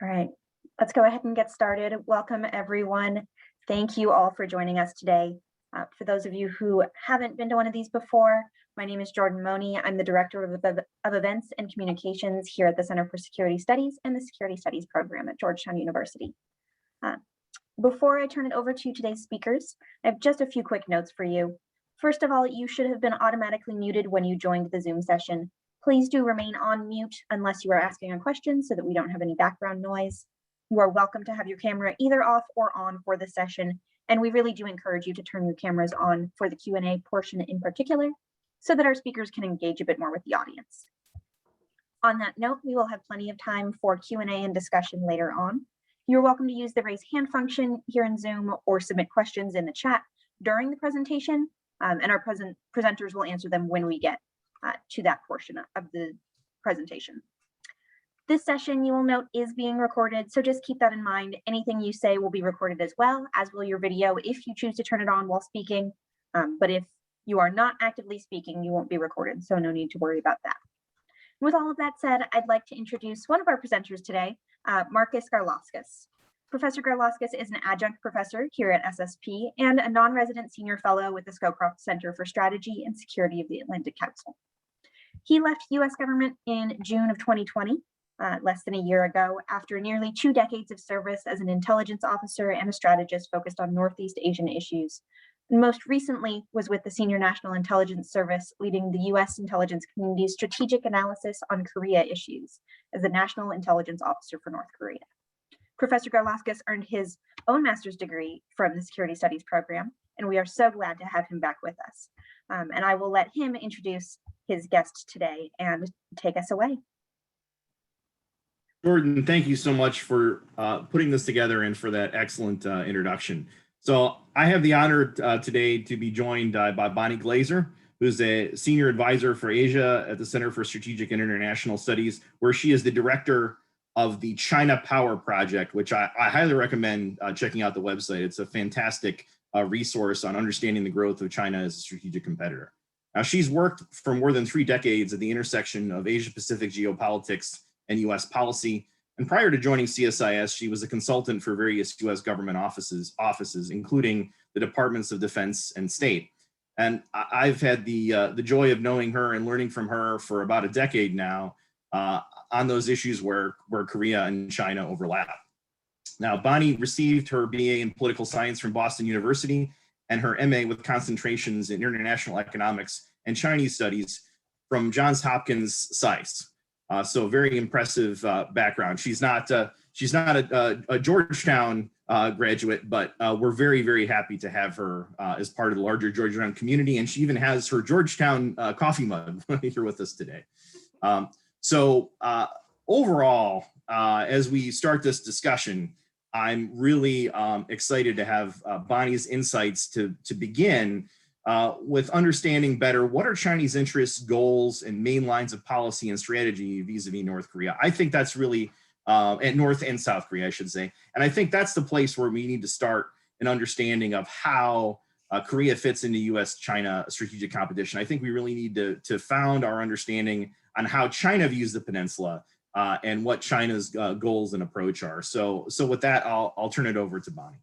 All right, let's go ahead and get started. Welcome, everyone. Thank you all for joining us today. For those of you who haven't been to one of these before, my name is Moeny. I'm the Director of Events and Communications here at the Center for Security Studies and the Security Studies program at Georgetown University. Before I turn it over to today's speakers, I have just a few quick notes for you. First of all, you should have been automatically muted when you joined the Zoom session. Please do remain on mute unless you are asking a question so that we don't have any background noise. You are welcome to have your camera either off or on for the session, and we really do encourage you to turn your cameras on for the Q&A portion in particular so that our speakers can engage a bit more with the audience. On that note, we will have plenty of time for Q&A and discussion later on. You're welcome to use the raise hand function here in Zoom or submit questions in the chat during the presentation, and our presenters will answer them when we get to that portion of the presentation. This session, you will note, is being recorded, so just keep that in mind. Anything you say will be recorded as well, as will your video if you choose to turn it on while speaking. But if you are not actively speaking, you won't be recorded, so no need to worry about that. With all of that said, I'd like to introduce one of our presenters today, Markus Garlauskas. Professor Garlauskas is an adjunct professor here at SSP and a non-resident senior fellow with the Scowcroft Center for Strategy and Security of the Atlantic Council. He left U.S. government in June of 2020, less than a year ago, after nearly 2 decades of service as an intelligence officer and a strategist focused on Northeast Asian issues. And most recently was with the Senior National Intelligence Service, leading the U.S. intelligence community's strategic analysis on Korea issues as the National Intelligence Officer for North Korea. Professor Garlauskas earned his own master's degree from the Security Studies program, and we are so glad to have him back with us. And I will let him introduce his guest today and take us away. Jordan, thank you so much for putting this together and for that excellent introduction. So I have the honor today to be joined by Bonnie Glaser, who's a senior advisor for Asia at the Center for Strategic and International Studies, where she is the director of the China Power Project, which I highly recommend checking out the website. It's a fantastic resource on understanding the growth of China as a strategic competitor. Now, she's worked for more than 3 decades at the intersection of Asia-Pacific geopolitics and U.S. policy. And prior to joining CSIS, she was a consultant for various U.S. government offices, including the Departments of Defense and State. And I've had the joy of knowing her and learning from her for about a decade now on those issues where Korea and China overlap. Now, Bonnie received her BA in political science from Boston University and her MA with concentrations in international economics and Chinese studies from Johns Hopkins SAIS. So very impressive background. She's not a Georgetown graduate, but we're very, very happy to have her as part of the larger Georgetown community. And she even has her Georgetown coffee mug here with us today. So overall, as we start this discussion, I'm really excited to have Bonnie's insights to begin with understanding better what are Chinese interests, goals, and main lines of policy and strategy vis-a-vis North Korea. I think that's really, and North and South Korea, I should say. And I think that's the place where we need to start an understanding of how Korea fits into U.S. China strategic competition. I think we really need to found our understanding on how China views the peninsula and what China's goals and approach are. So with that, I'll turn it over to Bonnie.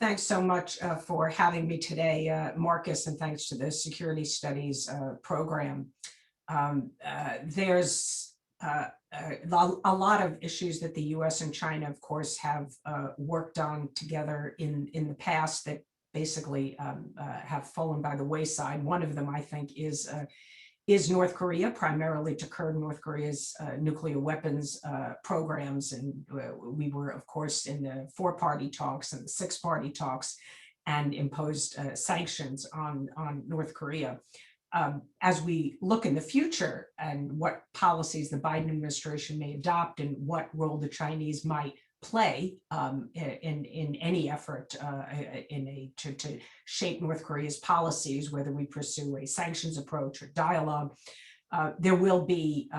Thanks so much for having me today, Marcus, and thanks to the Security Studies program. There's a lot of issues that the U.S. and China, of course, have worked on together in the past that basically have fallen by the wayside. One of them, I think, is North Korea, primarily to curb North Korea's nuclear weapons programs. And we were, of course, in the 4-party talks and the 6-party talks and imposed sanctions on North Korea. As we look in the future and what policies the Biden administration may adopt and what role the Chinese might play in any effort to shape North Korea's policies, whether we pursue a sanctions approach or dialogue, there will be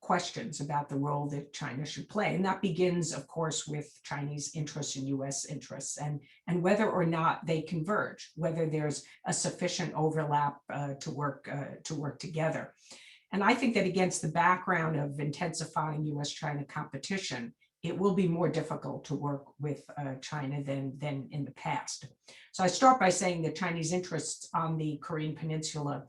questions about the role that China should play. And that begins, of course, with Chinese interests and U.S. interests and whether or not they converge, whether there's a sufficient overlap to work together. And I think that against the background of intensifying U.S.-China competition, it will be more difficult to work with China than in the past. So I start by saying that Chinese interests on the Korean Peninsula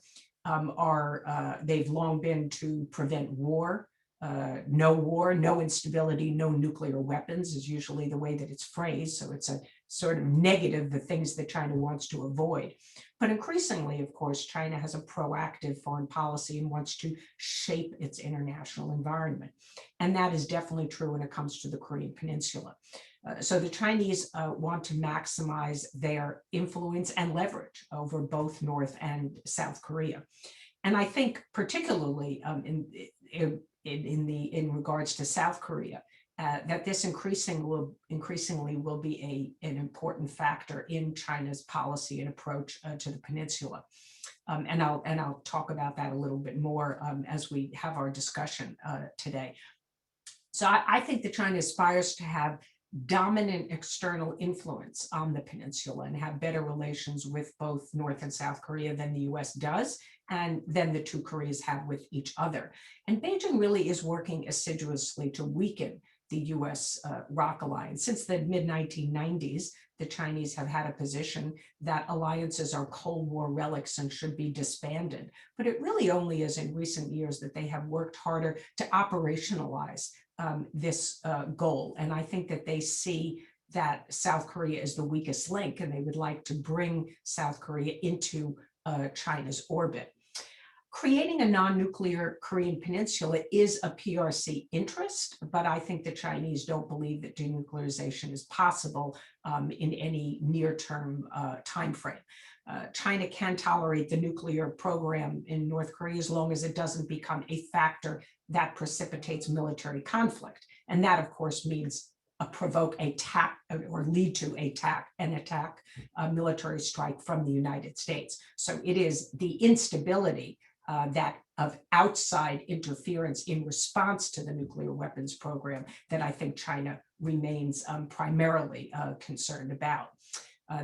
they've long been to prevent war, no instability, no nuclear weapons is usually the way that it's phrased. So it's a sort of negative, the things that China wants to avoid. But increasingly, of course, China has a proactive foreign policy and wants to shape its international environment. And that is definitely true when it comes to the Korean Peninsula. So the Chinese want to maximize their influence and leverage over both North and South Korea. And I think particularly in regards to South Korea, that this increasingly will be an important factor in China's policy and approach to the peninsula. And I'll talk about that a little bit more as we have our discussion today. So I think that China aspires to have dominant external influence on the peninsula and have better relations with both North and South Korea than the US does, and then the two Koreas have with each other. And Beijing really is working assiduously to weaken the US ROC alliance. Since the mid-1990s, the Chinese have had a position that alliances are Cold War relics and should be disbanded. But it really only is in recent years that they have worked harder to operationalize this goal. And I think that they see that South Korea is the weakest link, and they would like to bring South Korea into China's orbit. Creating a non-nuclear Korean peninsula is a PRC interest, but I think the Chinese don't believe that denuclearization is possible in any near-term time frame. China can tolerate the nuclear program in North Korea as long as it doesn't become a factor that precipitates military conflict. And that, of course, means provoke a attack or lead to an attack, military strike from the United States. So it is the instability that of outside interference in response to the nuclear weapons program that I think China remains primarily concerned about.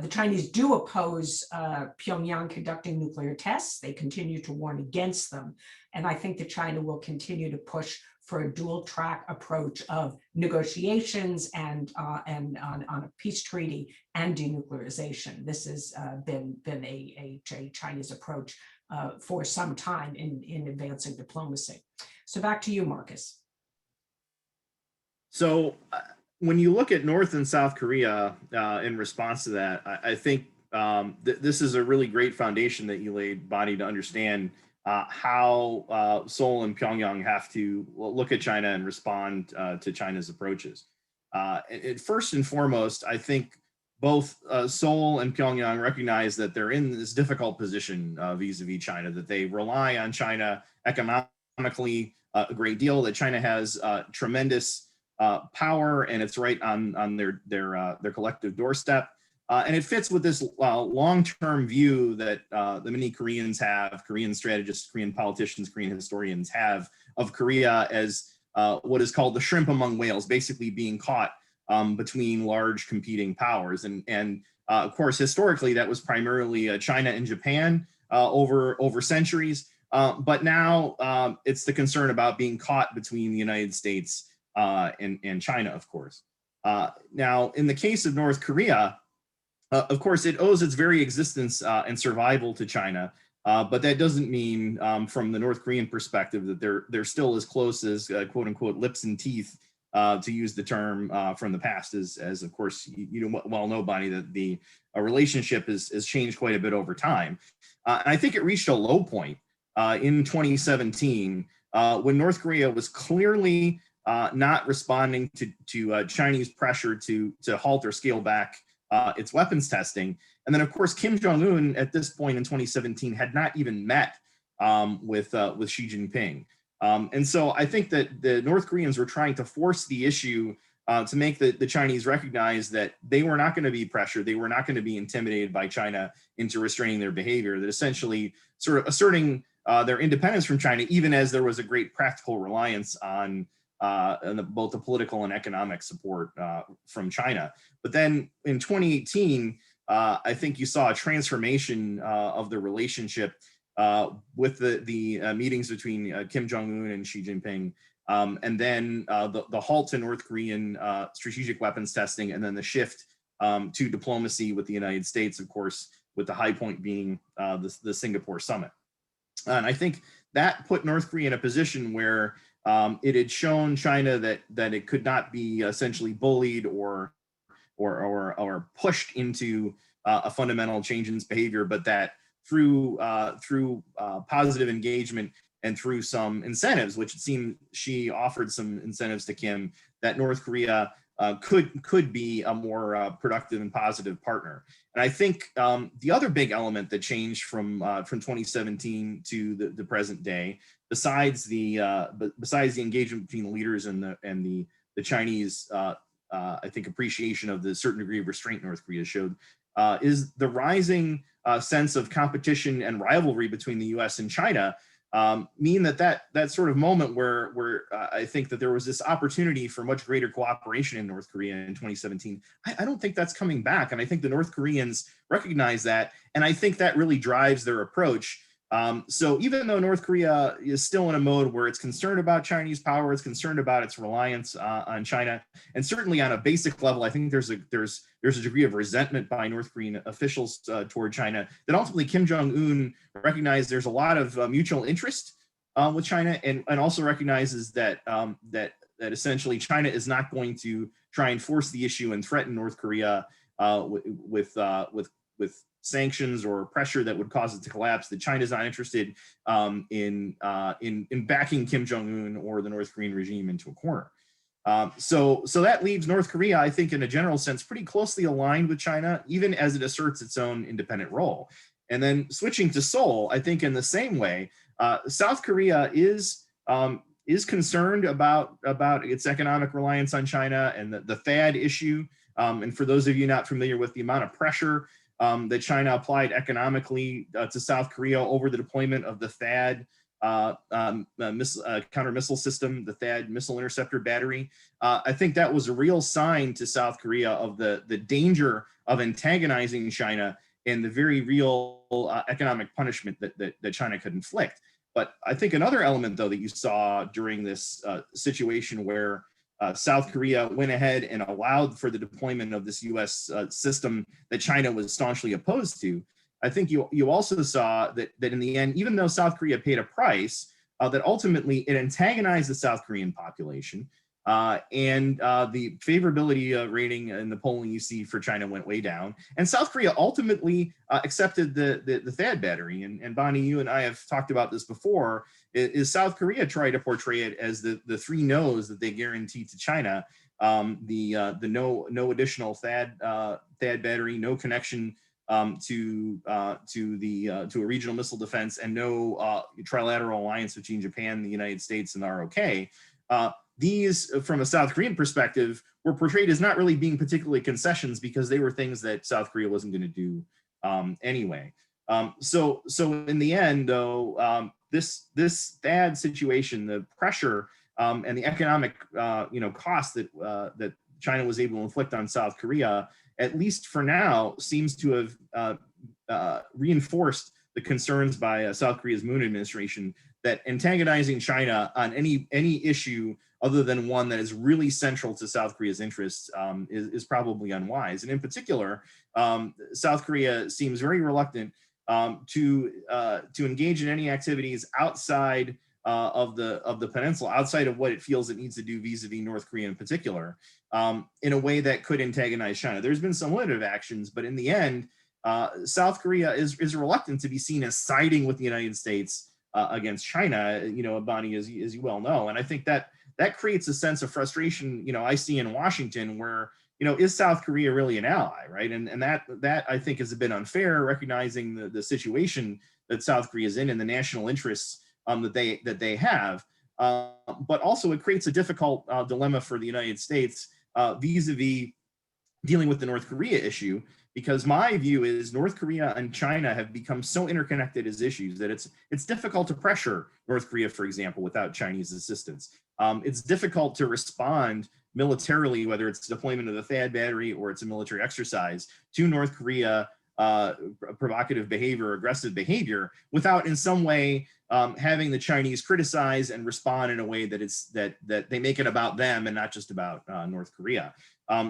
The Chinese do oppose Pyongyang conducting nuclear tests. They continue to warn against them. And I think that China will continue to push for a dual track approach of negotiations and on a peace treaty and denuclearization. This has been a Chinese approach for some time in advancing diplomacy. So back to you, Marcus. So when you look at North and South Korea in response to that, I think this is a really great foundation that you laid, Bonnie, to understand how Seoul and Pyongyang have to look at China and respond to China's approaches. First and foremost, I think both Seoul and Pyongyang recognize that they're in this difficult position vis-a-vis China, that they rely on China economically a great deal, that China has tremendous power and it's right on their collective doorstep. And it fits with this long-term view that the many Koreans have, Korean strategists, Korean politicians, Korean historians have of Korea as what is called the shrimp among whales, basically being caught between large competing powers. And of course, historically, that was primarily China and Japan over centuries. But now it's the concern about being caught between the United States and China, of course. Now, in the case of North Korea, of course, it owes its very existence and survival to China, but that doesn't mean, from the North Korean perspective, that they're still as close as "quote unquote" lips and teeth, to use the term from the past. As of course you well know, Bonnie, that the relationship has changed quite a bit over time. And I think it reached a low point in 2017 when North Korea was clearly not responding to Chinese pressure to halt or scale back its weapons testing. And then, of course, Kim Jong-un at this point in 2017 had not even met with Xi Jinping. And so I think that the North Koreans were trying to force the issue to make the Chinese recognize that they were not going to be pressured, they were not going to be intimidated by China into restraining their behavior, that essentially sort of asserting their independence from China, even as there was a great practical reliance on both the political and economic support from China. But then in 2018, I think you saw a transformation of the relationship with the meetings between Kim Jong-un and Xi Jinping, and then the halt to North Korean strategic weapons testing, and then the shift to diplomacy with the United States, of course, with the high point being the Singapore summit. And I think that put North Korea in a position where it had shown China that it could not be essentially bullied or pushed into a fundamental change in its behavior, but that through positive engagement and through some incentives, which it seemed she offered some incentives to Kim, that North Korea could be a more productive and positive partner. And I think the other big element that changed from 2017 to the present day, besides the engagement between the leaders and the Chinese, I think, appreciation of the certain degree of restraint North Korea showed, is the rising sense of competition and rivalry between the U.S. and China. Mean that sort of moment where I think that there was this opportunity for much greater cooperation in North Korea in 2017. I don't think that's coming back, and I think the North Koreans recognize that, and I think that really drives their approach. So even though North Korea is still in a mode where it's concerned about Chinese power, it's concerned about its reliance on China, and certainly on a basic level, I think there's a degree of resentment by North Korean officials toward China, that ultimately Kim Jong-un recognized there's a lot of mutual interest with China, and also recognizes that essentially China is not going to try and force the issue and threaten North Korea with sanctions or pressure that would cause it to collapse. That China's not interested in backing Kim Jong-un or the North Korean regime into a corner. So that leaves North Korea, I think, in a general sense, pretty closely aligned with China, even as it asserts its own independent role. And then switching to Seoul, I think in the same way, South Korea is concerned about its economic reliance on China and the THAAD issue. And for those of you not familiar with the amount of pressure that China applied economically to South Korea over the deployment of the THAAD counter missile system, the THAAD missile interceptor battery. I think that was a real sign to South Korea of the danger of antagonizing China and the very real economic punishment that China could inflict. But I think another element, though, that you saw during this situation where South Korea went ahead and allowed for the deployment of this U.S. System that China was staunchly opposed to, I think you also saw that in the end, even though South Korea paid a price, that ultimately it antagonized the South Korean population, and the favorability rating in the polling you see for China went way down. And South Korea ultimately accepted the THAAD battery. And Bonnie, you and I have talked about this before. Is South Korea tried to portray it as the three no's that they guarantee to China: the no additional THAAD battery, no connection to a regional missile defense, and no trilateral alliance between Japan, the United States, and the ROK. These, from a South Korean perspective, were portrayed as not really being particularly concessions, because they were things that South Korea wasn't going to do anyway. So in the end, though, this THAAD situation, the pressure and the economic cost that China was able to inflict on South Korea, at least for now, seems to have reinforced the concerns by South Korea's Moon administration that antagonizing China on any issue other than one that is really central to South Korea's interests is probably unwise. And in particular, South Korea seems very reluctant to engage in any activities outside of the peninsula, outside of what it feels it needs to do vis-a-vis North Korea in particular, in a way that could antagonize China. There's been some limited actions, but in the end, South Korea is reluctant to be seen as siding with the United States against China, Bonnie, as you well know. And I think that creates a sense of frustration, I see in Washington, where, is South Korea really an ally, right? And that I think is a bit unfair, recognizing the situation that South Korea is in and the national interests that they have. But also it creates a difficult dilemma for the United States vis-a-vis dealing with the North Korea issue, because my view is North Korea and China have become so interconnected as issues that it's difficult to pressure North Korea, for example, without Chinese assistance. It's difficult to respond militarily, whether it's deployment of the THAAD battery or it's a military exercise, to North Korea provocative behavior, aggressive behavior, without in some way having the Chinese criticize and respond in a way that they make it about them and not just about North Korea.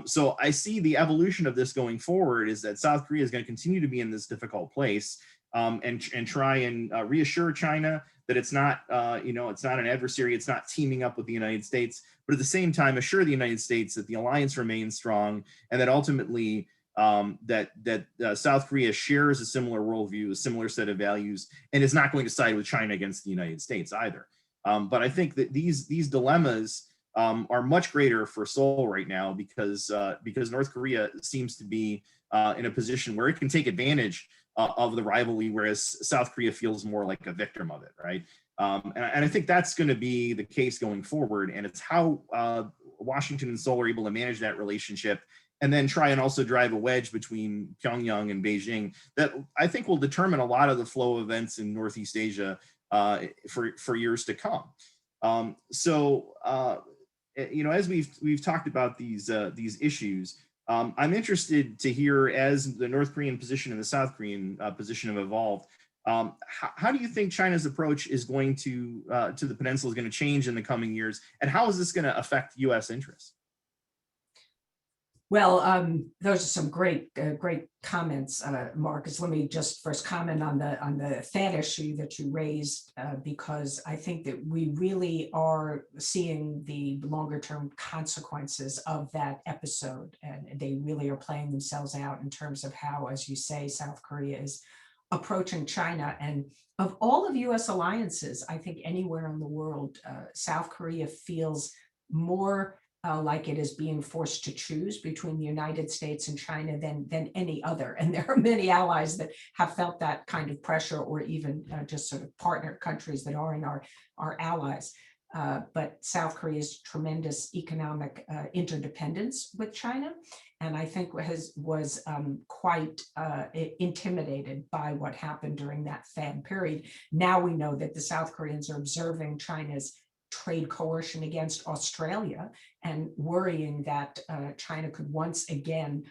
So I see the evolution of this going forward is that South Korea is going to continue to be in this difficult place, and try and reassure China that it's not, it's not an adversary, it's not teaming up with the United States, but at the same time assure the United States that the alliance remains strong, and that ultimately South Korea shares a similar worldview, a similar set of values, and is not going to side with China against the United States either. But I think that these dilemmas are much greater for Seoul right now because North Korea seems to be in a position where it can take advantage of the rivalry, whereas South Korea feels more like a victim of it, right? And I think that's going to be the case going forward, and it's how Washington and Seoul are able to manage that relationship, and then try and also drive a wedge between Pyongyang and Beijing that I think will determine a lot of the flow of events in Northeast Asia for years to come. As we've talked about these issues, I'm interested to hear, as the North Korean position and the South Korean position have evolved, how do you think China's approach is going to the peninsula is going to change in the coming years, and how is this going to affect U.S. interests? Well, those are some great comments, Marcus. Let me just first comment on the THAAD issue that you raised, because I think that we really are seeing the longer term consequences of that episode, and they really are playing themselves out in terms of how, as you say, South Korea is approaching China. And of all of U.S. alliances, I think anywhere in the world, South Korea feels more like it is being forced to choose between the United States and China than any other. And there are many allies that have felt that kind of pressure, or even just sort of partner countries that are in our allies. But South Korea's tremendous economic interdependence with China, and I think was quite intimidated by what happened during that THAAD period. Now we know that the South Koreans are observing China's trade coercion against Australia and worrying that China could once again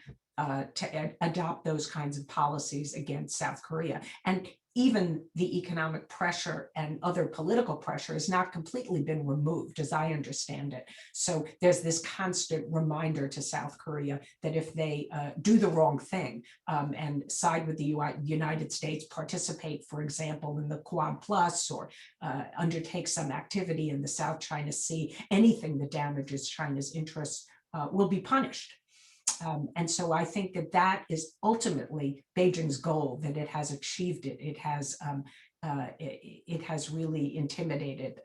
adopt those kinds of policies against South Korea. And even the economic pressure and other political pressure has not completely been removed, as I understand it. So there's this constant reminder to South Korea that if they do the wrong thing and side with the United States, participate, for example, in the Quad Plus, or undertake some activity in the South China Sea, anything that damages China's interests will be punished. And so I think that is ultimately Beijing's goal, that it has achieved it. It has really intimidated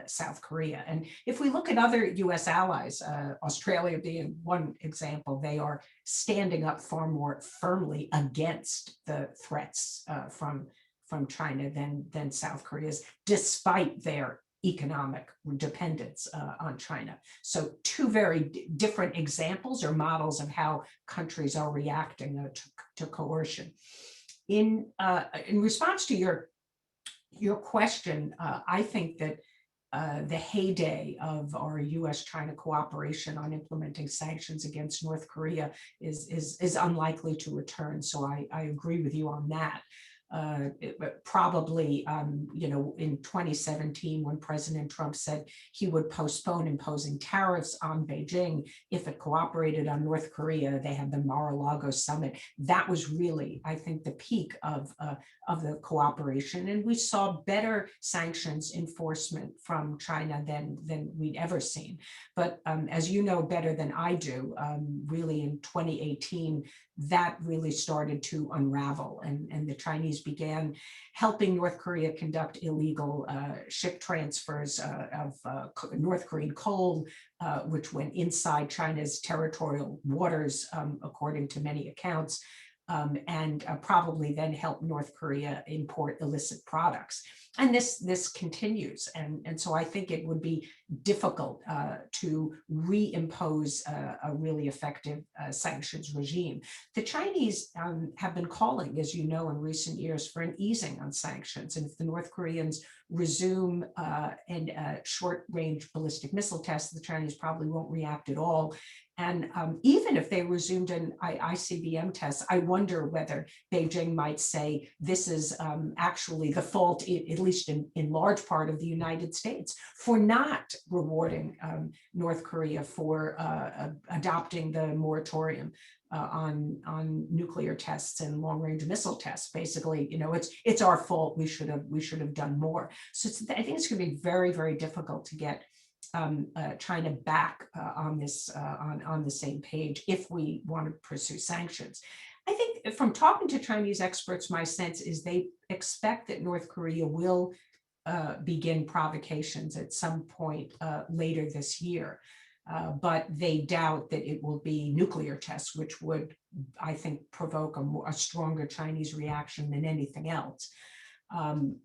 South Korea. And if we look at other U.S. allies, Australia being one example, they are standing up far more firmly against the threats from China than South Korea's, despite their economic dependence on China. So two very different examples or models of how countries are reacting to coercion. In response to your question, I think that the heyday of our U.S.-China cooperation on implementing sanctions against North Korea is unlikely to return. So I agree with you on that. Probably, in 2017, when President Trump said he would postpone imposing tariffs on Beijing if it cooperated on North Korea, they had the Mar-a-Lago summit. That was really, I think, the peak of the cooperation, and we saw better sanctions enforcement from China than we'd ever seen. But as you know better than I do, really in 2018, that really started to unravel, and the Chinese began helping North Korea conduct illegal ship transfers of North Korean coal, which went inside China's territorial waters, according to many accounts, and probably then helped North Korea import illicit products. And this continues. And so I think it would be difficult to reimpose a really effective sanctions regime. The Chinese have been calling, as you know, in recent years for an easing on sanctions. And if the North Koreans resume and short-range ballistic missile tests, the Chinese probably won't react at all. And even if they resumed an ICBM test, I wonder whether Beijing might say this is actually the fault, at least in large part, of the United States for not rewarding North Korea for adopting the moratorium on nuclear tests and long-range missile tests. Basically, it's our fault. We should have done more. So I think it's going to be very, very difficult to get China back on this on the same page if we want to pursue sanctions. I think from talking to Chinese experts, my sense is they expect that North Korea will begin provocations at some point later this year. But they doubt that it will be nuclear tests, which would, I think, provoke a stronger Chinese reaction than anything else.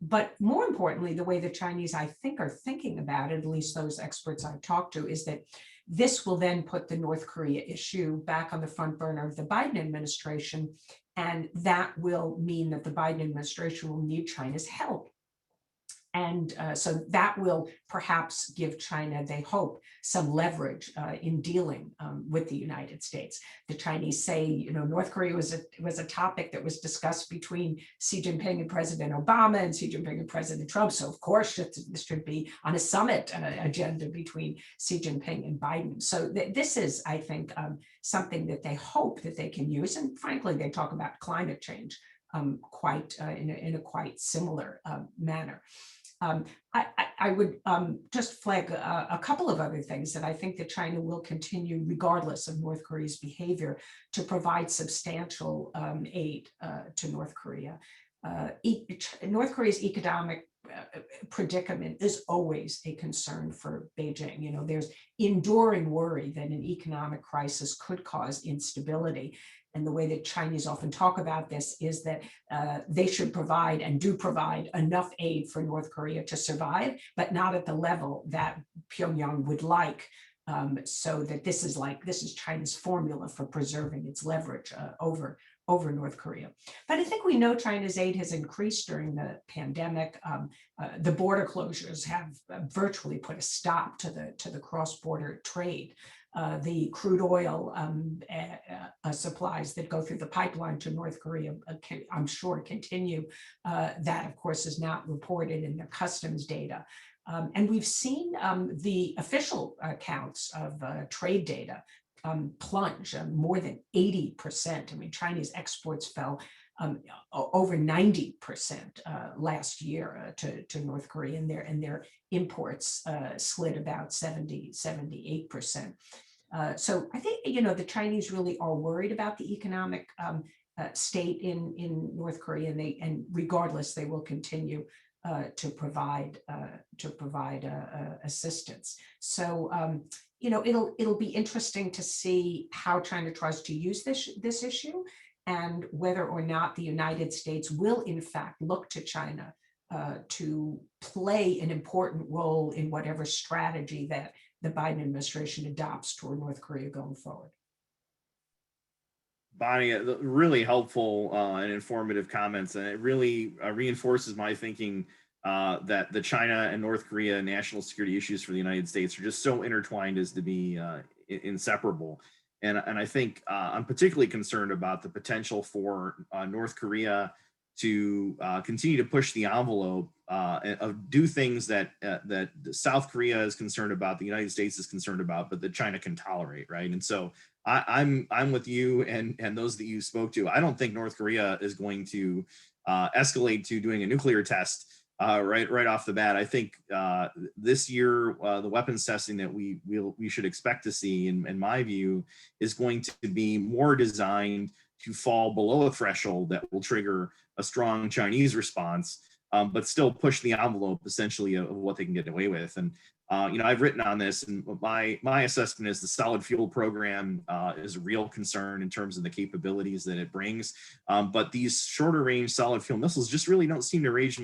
But more importantly, the way the Chinese, I think, are thinking about it, at least those experts I've talked to, is that this will then put the North Korea issue back on the front burner of the Biden administration. And that will mean that the Biden administration will need China's help. And so that will perhaps give China, they hope, some leverage in dealing with the United States. The Chinese say, North Korea was a topic that was discussed between Xi Jinping and President Obama and Xi Jinping and President Trump. So of course, this should be on a summit agenda between Xi Jinping and Biden. So this is, I think, something that they hope that they can use. And frankly, they talk about climate change quite in a quite similar manner. I would just flag a couple of other things that I think that China will continue, regardless of North Korea's behavior, to provide substantial aid to North Korea. North Korea's economic predicament is always a concern for Beijing. There's enduring worry that an economic crisis could cause instability. And the way that Chinese often talk about this is that they should provide and do provide enough aid for North Korea to survive, but not at the level that Pyongyang would like. So that this is China's formula for preserving its leverage over North Korea. But I think we know China's aid has increased during the pandemic. The border closures have virtually put a stop to the cross-border trade. The crude oil supplies that go through the pipeline to North Korea, I'm sure, continue. That, of course, is not reported in their customs data. And we've seen the official accounts of trade data plunge more than 80%. I mean, Chinese exports fell over 90% last year to North Korea, and their imports slid about 78%. So I think, the Chinese really are worried about the economic state in North Korea, and regardless, they will continue to provide assistance. So it'll be interesting to see how China tries to use this issue, and whether or not the United States will in fact look to China to play an important role in whatever strategy that the Biden administration adopts toward North Korea going forward. Bonnie, really helpful and informative comments, and it really reinforces my thinking that the China and North Korea national security issues for the United States are just so intertwined as to be inseparable. And I think I'm particularly concerned about the potential for North Korea to continue to push the envelope of do things that South Korea is concerned about, the United States is concerned about, but that China can tolerate, right? And so I'm with you and those that you spoke to. I don't think North Korea is going to escalate to doing a nuclear test right off the bat. I think this year the weapons testing that we should expect to see, in my view, is going to be more designed to fall below a threshold that will trigger a strong Chinese response, but still push the envelope essentially of what they can get away with. And I've written on this, and my assessment is the solid fuel program is a real concern in terms of the capabilities that it brings. But these shorter range solid fuel missiles just really don't seem to raise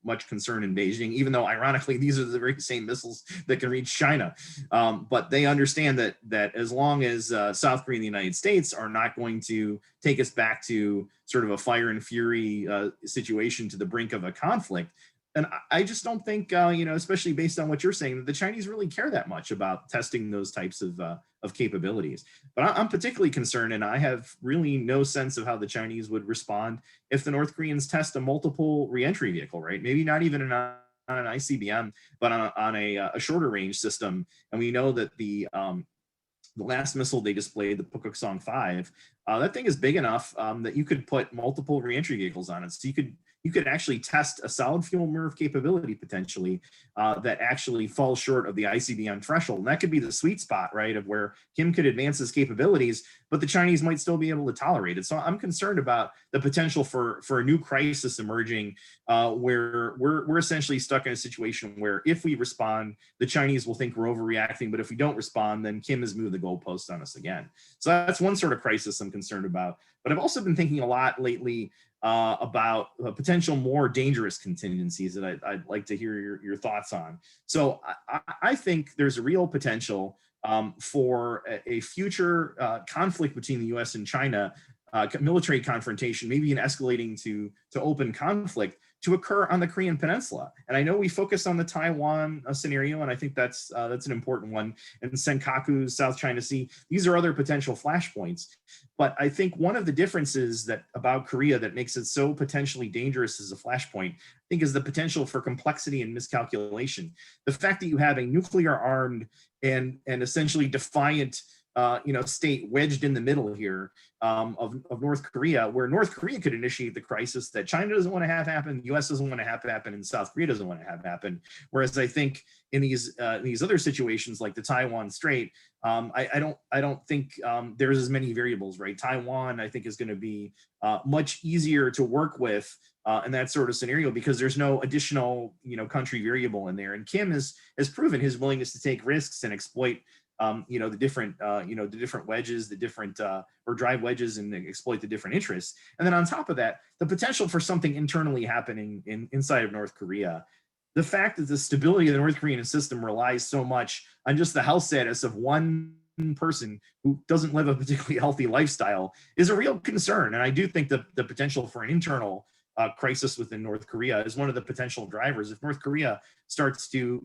much concern in Beijing, even though ironically, these are the very same missiles that can reach China. But they understand that as long as South Korea and the United States are not going to take us back to sort of a fire and fury situation to the brink of a conflict, And I just don't think, especially based on what you're saying, that the Chinese really care that much about testing those types of capabilities. But I'm particularly concerned, and I have really no sense of how the Chinese would respond if the North Koreans test a multiple reentry vehicle, right? Maybe not even on an ICBM, but on a shorter range system. And we know that the last missile they displayed, the Pukguksong 5, that thing is big enough that you could put multiple reentry vehicles on it. So you could actually test a solid fuel MIRV capability potentially that actually falls short of the ICBM threshold. And that could be the sweet spot, right, of where Kim could advance his capabilities, but the Chinese might still be able to tolerate it. So I'm concerned about the potential for a new crisis emerging where we're essentially stuck in a situation where if we respond, the Chinese will think we're overreacting, but if we don't respond, then Kim has moved the goalpost on us again. So that's one sort of crisis I'm concerned about. But I've also been thinking a lot lately about potential more dangerous contingencies that I'd like to hear your thoughts on. So I think there's a real potential for a future conflict between the U.S. and China, military confrontation, maybe an escalating to open conflict, to occur on the Korean Peninsula. And I know we focus on the Taiwan scenario, and I think that's an important one. And Senkaku, South China Sea, these are other potential flashpoints. But I think one of the differences about Korea that makes it so potentially dangerous as a flashpoint, I think, is the potential for complexity and miscalculation. The fact that you have a nuclear armed and essentially defiant state wedged in the middle here of North Korea, where North Korea could initiate the crisis that China doesn't want to have happen, the U.S. doesn't want to have happen, and South Korea doesn't want to have happen. Whereas I think in these other situations like the Taiwan Strait, I don't think there's as many variables, right? Taiwan, I think, is going to be much easier to work with in that sort of scenario because there's no additional country variable in there. And Kim has proven his willingness to take risks and exploit the different wedges, the different or drive wedges and exploit the different interests. And then on top of that, the potential for something internally happening inside of North Korea. The fact that the stability of the North Korean system relies so much on just the health status of one person who doesn't live a particularly healthy lifestyle is a real concern. And I do think the potential for an internal crisis within North Korea is one of the potential drivers. If North Korea starts to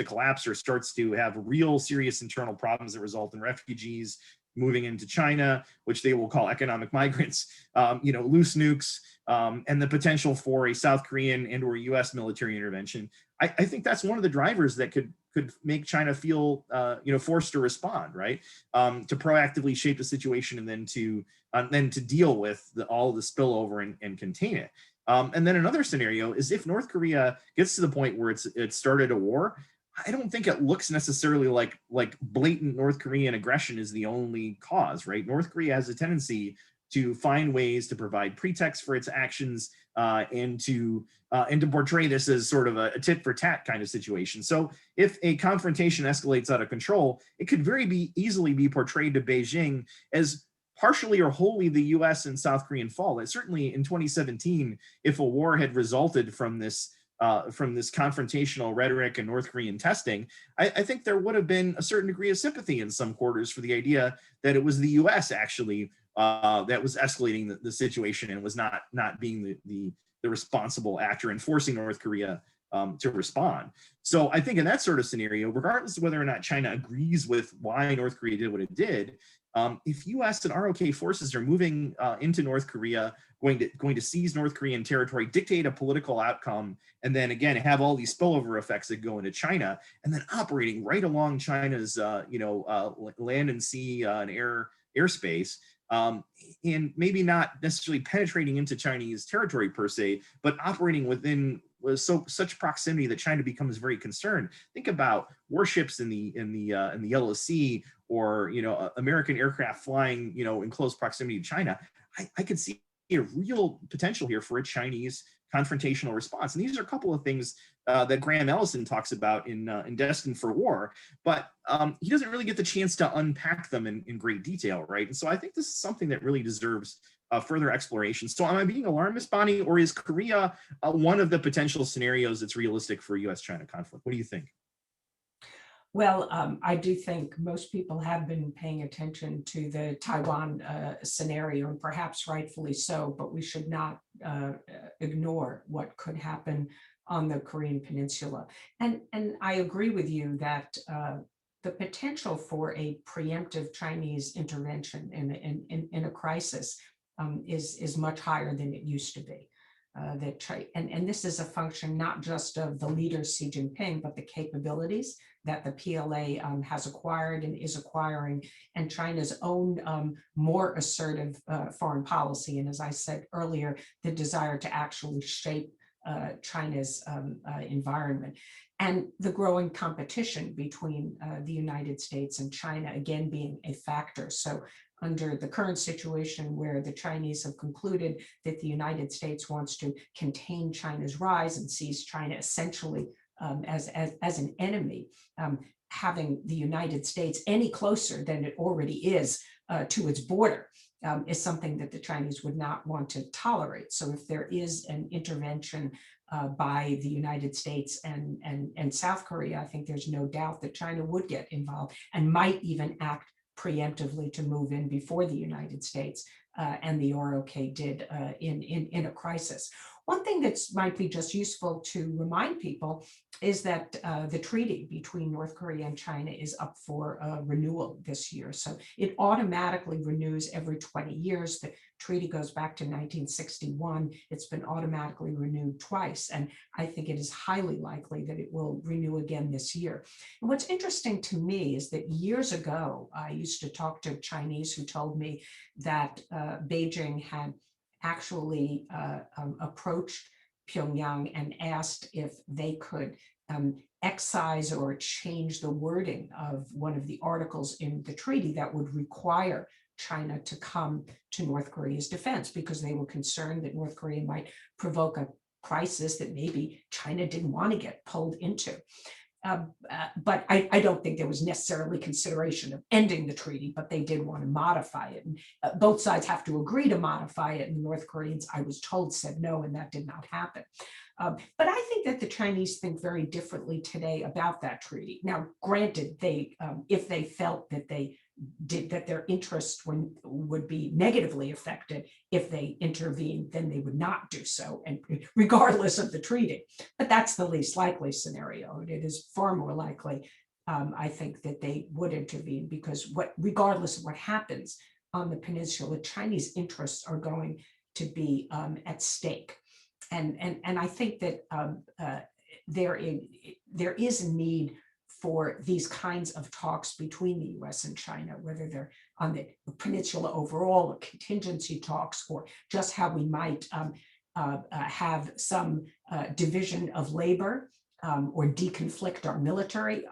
collapse or starts to have real serious internal problems that result in refugees moving into China, which they will call economic migrants, loose nukes, and the potential for a South Korean and or U.S. military intervention, I think that's one of the drivers that could make China feel forced to respond, right? To proactively shape the situation and then to deal with all the spillover and contain it. And then another scenario is if North Korea gets to the point where it's started a war, I don't think it looks necessarily like blatant North Korean aggression is the only cause, right? North Korea has a tendency to find ways to provide pretext for its actions and to portray this as sort of a tit for tat kind of situation. So if a confrontation escalates out of control, it could easily be portrayed to Beijing as partially or wholly the U.S. and South Korean fault. And certainly in 2017, if a war had resulted from this confrontational rhetoric and North Korean testing, I think there would have been a certain degree of sympathy in some quarters for the idea that it was the U.S. actually that was escalating the situation and was not being the responsible actor and forcing North Korea to respond. So I think in that sort of scenario, regardless of whether or not China agrees with why North Korea did what it did, if U.S. and ROK forces are moving into North Korea, going to seize North Korean territory, dictate a political outcome, and then again have all these spillover effects that go into China, and then operating right along China's land and sea and airspace, and maybe not necessarily penetrating into Chinese territory per se, but operating within such proximity that China becomes very concerned. Think about warships in the Yellow Sea, or American aircraft flying in close proximity to China. I could see a real potential here for a Chinese confrontational response. And these are a couple of things that Graham Ellison talks about in Destined for War, but he doesn't really get the chance to unpack them in great detail, right? And so I think this is something that really deserves further exploration. So am I being alarmist, Bonnie, or is Korea one of the potential scenarios that's realistic for U.S.-China conflict? What do you think? Well, I do think most people have been paying attention to the Taiwan scenario, and perhaps rightfully so, but we should not ignore what could happen on the Korean Peninsula. And I agree with you that the potential for a preemptive Chinese intervention in a crisis is much higher than it used to be. And this is a function not just of the leader Xi Jinping, but the capabilities that the PLA has acquired and is acquiring, and China's own more assertive foreign policy. And as I said earlier, the desire to actually shape China's environment, and the growing competition between the United States and China, again, being a factor. So under the current situation where the Chinese have concluded that the United States wants to contain China's rise and sees China essentially as an enemy, having the United States any closer than it already is to its border is something that the Chinese would not want to tolerate. So if there is an intervention by the United States and South Korea, I think there's no doubt that China would get involved and might even act preemptively to move in before the United States and the ROK did in a crisis. One thing that might be just useful to remind people is that the treaty between North Korea and China is up for renewal this year. So it automatically renews every 20 years. The treaty goes back to 1961. It's been automatically renewed twice. And I think it is highly likely that it will renew again this year. And what's interesting to me is that years ago, I used to talk to Chinese who told me that Beijing had actually approached Pyongyang and asked if they could excise or change the wording of one of the articles in the treaty that would require China to come to North Korea's defense, because they were concerned that North Korea might provoke a crisis that maybe China didn't want to get pulled into. But I don't think there was necessarily consideration of ending the treaty, but they did want to modify it. And both sides have to agree to modify it. And the North Koreans, I was told, said no, and that did not happen. But I think that the Chinese think very differently today about that treaty. Now, granted, if they felt that that their interests would be negatively affected if they intervened, then they would not do so, and regardless of the treaty. But that's the least likely scenario. It is far more likely, I think, that they would intervene, because regardless of what happens on the peninsula, Chinese interests are going to be at stake. And I think that there is a need for these kinds of talks between the US and China, whether they're on the peninsula overall, or contingency talks, or just how we might have some division of labor or deconflict our military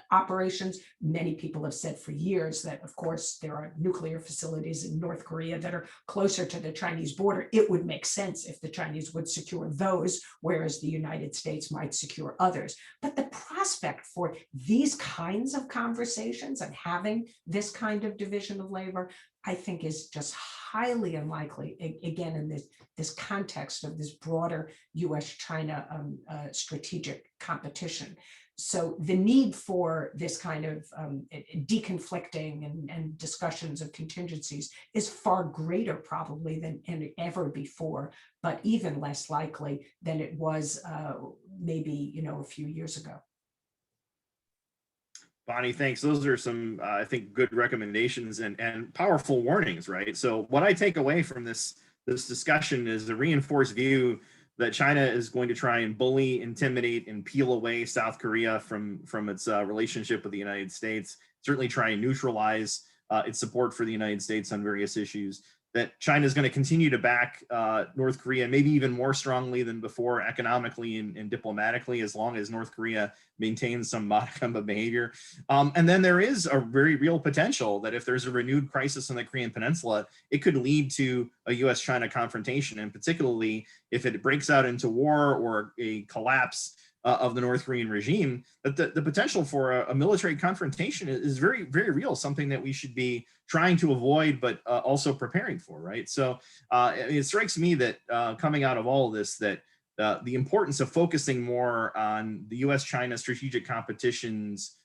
operations. Many people have said for years that, of course, there are nuclear facilities in North Korea that are closer to the Chinese border. It would make sense if the Chinese would secure those, whereas the United States might secure others. But the prospect for these kinds of conversations and having this kind of division of labor, I think, is just highly unlikely, again, in this context of this broader U.S.-China strategic competition. So the need for this kind of deconflicting and discussions of contingencies is far greater probably than ever before, but even less likely than it was maybe a few years ago. Bonnie, thanks. Those are some, I think, good recommendations and powerful warnings, right? So what I take away from this discussion is the reinforced view that China is going to try and bully, intimidate, and peel away South Korea from its relationship with the United States, certainly try and neutralize its support for the United States on various issues, that China is going to continue to back North Korea, maybe even more strongly than before, economically and diplomatically, as long as North Korea maintains some modicum of behavior. And then there is a very real potential that if there's a renewed crisis in the Korean Peninsula, it could lead to a U.S.-China confrontation, and particularly if it breaks out into war or a collapse of the North Korean regime, that the potential for a military confrontation is very, very real, something that we should be trying to avoid, but also preparing for, right? So it strikes me that coming out of all of this, that the importance of focusing more on the U.S.-China strategic competition's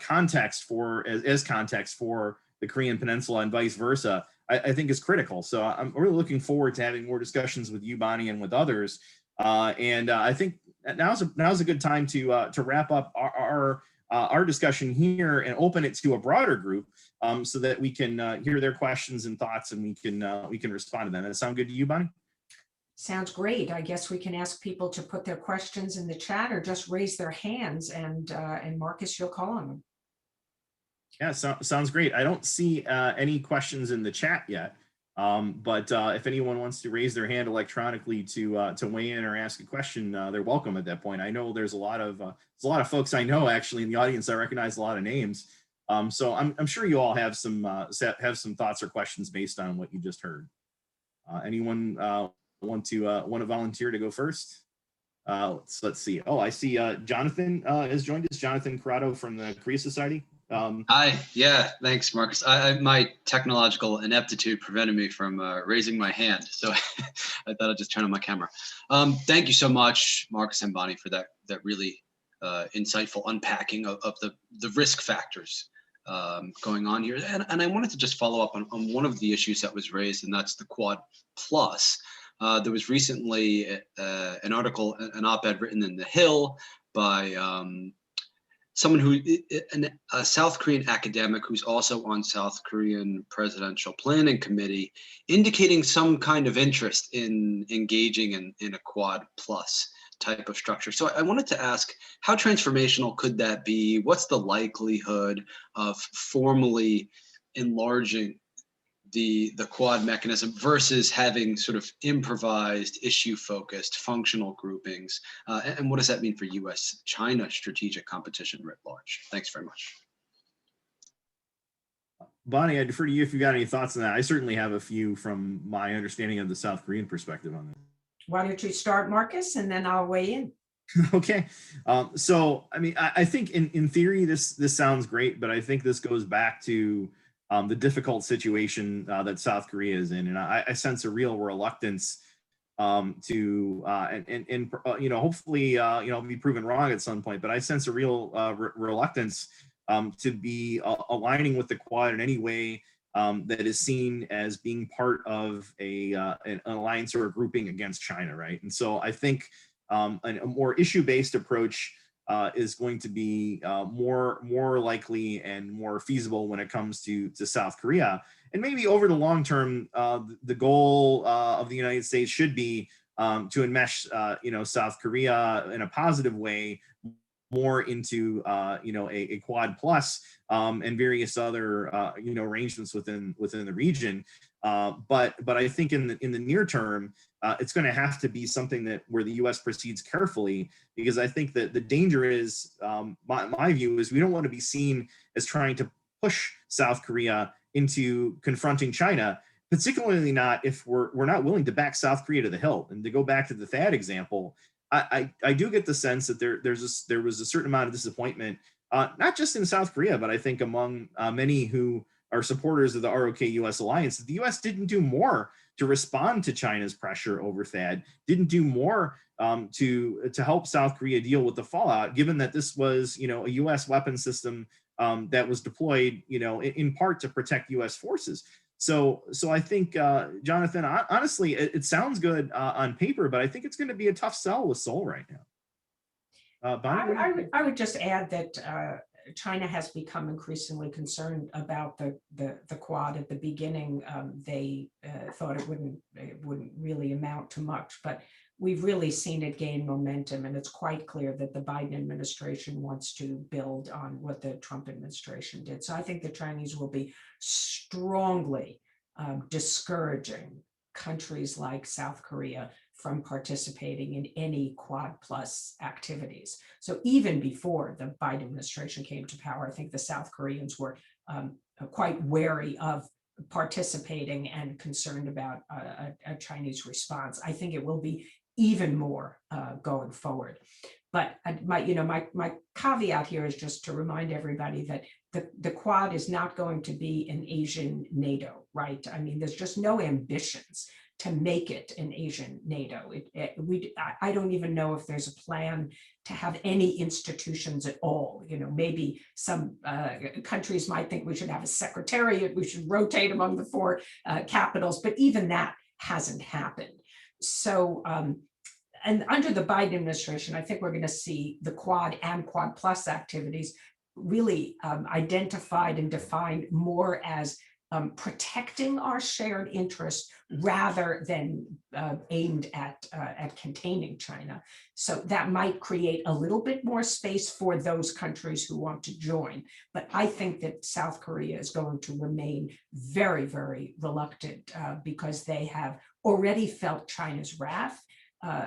context as context for the Korean Peninsula and vice versa, I think is critical. So I'm really looking forward to having more discussions with you, Bonnie, and with others. And I think now's a good time to wrap up our discussion here and open it to a broader group, so that we can hear their questions and thoughts, and we can respond to them. Does that sound good to you, Bonnie? Sounds great. I guess we can ask people to put their questions in the chat or just raise their hands, and Marcus, you'll call on them. Yeah, sounds great. I don't see any questions in the chat yet, but if anyone wants to raise their hand electronically to weigh in or ask a question, they're welcome at that point. I know there's a lot of folks I know actually in the audience. I recognize a lot of names, so I'm sure you all have some thoughts or questions based on what you just heard. Anyone want to volunteer to go first? Let's see. Oh, I see Jonathan has joined us. Jonathan Corrado from the Korea Society. Hi. Yeah, thanks, Marcus. My technological ineptitude prevented me from raising my hand, so I thought I'd just turn on my camera. Thank you so much, Marcus and Bonnie, for that really insightful unpacking of the risk factors going on here. And I wanted to just follow up on one of the issues that was raised, and that's the Quad Plus. There was recently an article, an op-ed written in The Hill by someone a South Korean academic who's also on South Korean Presidential Planning Committee, indicating some kind of interest in engaging in a Quad Plus type of structure. So I wanted to ask, how transformational could that be? What's the likelihood of formally enlarging the Quad mechanism versus having sort of improvised, issue-focused, functional groupings? And what does that mean for U.S. China strategic competition writ large? Thanks very much. Bonnie, I defer to you if you got any thoughts on that. I certainly have a few from my understanding of the South Korean perspective on this. Why don't you start, Marcus, and then I'll weigh in. Okay. So, I mean, I think in theory, this sounds great, but I think this goes back to the difficult situation that South Korea is in. And I sense a real reluctance to hopefully, be proven wrong at some point, but I sense a real reluctance to be aligning with the Quad in any way that is seen as being part of an alliance or a grouping against China, right? And so I think a more issue-based approach is going to be more likely and more feasible when it comes to South Korea. And maybe over the long term, the goal of the United States should be to enmesh South Korea in a positive way more into a Quad Plus and various other arrangements within the region. But I think in the near term, it's going to have to be something where the U.S. proceeds carefully, because I think that the danger is, my view is, we don't want to be seen as trying to push South Korea into confronting China, particularly not if we're not willing to back South Korea to the hilt. And to go back to the THAAD example, I do get the sense that there was a certain amount of disappointment, not just in South Korea, but I think among many who are supporters of the ROK-US alliance, that the U.S. didn't do more to respond to China's pressure over THAAD, didn't do more to help South Korea deal with the fallout, given that this was a U.S. weapon system that was deployed in part to protect U.S. forces. So I think, Jonathan, honestly, it sounds good on paper, but I think it's going to be a tough sell with Seoul right now. Bonnie, I would just add that China has become increasingly concerned about the Quad. At the beginning, they thought it wouldn't really amount to much, but we've really seen it gain momentum, and it's quite clear that the Biden administration wants to build on what the Trump administration did. So I think the Chinese will be strongly discouraging countries like South Korea from participating in any Quad Plus activities. So even before the Biden administration came to power, I think the South Koreans were quite wary of participating and concerned about a Chinese response. I think it will be even more going forward. But my caveat here is just to remind everybody that the Quad is not going to be an Asian NATO, right? I mean, there's just no ambitions to make it an Asian NATO. I don't even know if there's a plan to have any institutions at all. Maybe some countries might think we should have a secretariat, we should rotate among the four capitals, but even that hasn't happened. So and under the Biden administration, I think we're going to see the Quad and Quad Plus activities really identified and defined more as protecting our shared interests rather than aimed at containing China. So that might create a little bit more space for those countries who want to join. But I think that South Korea is going to remain very, very reluctant because they have already felt China's wrath.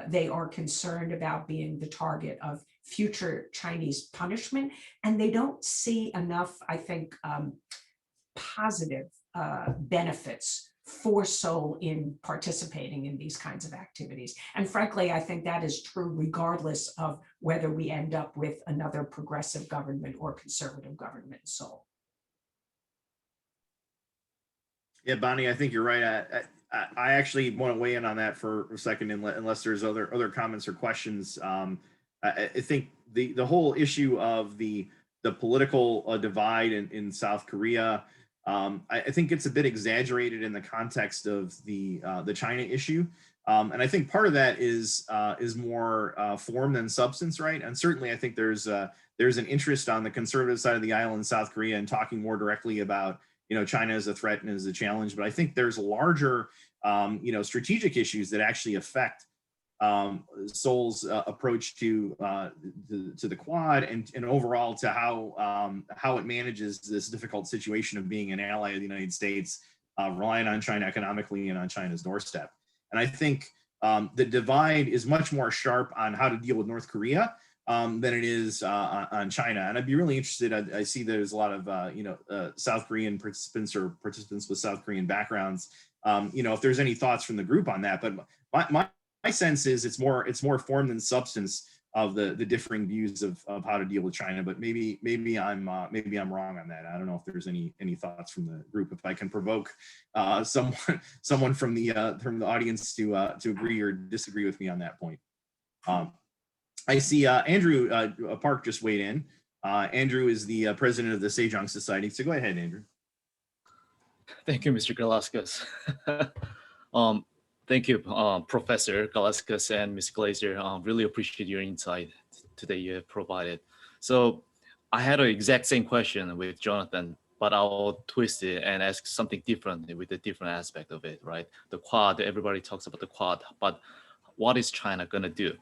They are concerned about being the target of future Chinese punishment, and they don't see enough, I think, positive benefits for Seoul in participating in these kinds of activities. And frankly, I think that is true regardless of whether we end up with another progressive government or conservative government in Seoul. Yeah, Bonnie, I think you're right. I actually want to weigh in on that for a second, unless there's other comments or questions. I think the whole issue of the political divide in South Korea, I think it's a bit exaggerated in the context of the China issue, and I think part of that is more form than substance, right? And certainly, I think there's an interest on the conservative side of the aisle in South Korea in talking more directly about China as a threat and as a challenge. But I think there's larger strategic issues that actually affect Seoul's approach to the Quad and overall to how it manages this difficult situation of being an ally of the United States, relying on China economically and on China's doorstep. And I think the divide is much more sharp on how to deal with North Korea than it is on China. And I'd be really interested. I see there's a lot of South Korean participants or participants with South Korean backgrounds. If there's any thoughts from the group on that, but my sense is it's more form than substance of the differing views of how to deal with China. But maybe I'm wrong on that. I don't know if there's any thoughts from the group. If I can provoke someone from the audience to agree or disagree with me on that point. I see Andrew Park just weighed in. Andrew is the president of the Sejong Society. So go ahead, Andrew. Thank you, Mr. Garlauskas. Thank you, Professor Garlauskas and Ms. Glaser. Really appreciate your insight today you have provided. So I had an exact same question with Jonathan, but I'll twist it and ask something different with a different aspect of it, right? The Quad, everybody talks about the Quad, but what is China gonna do,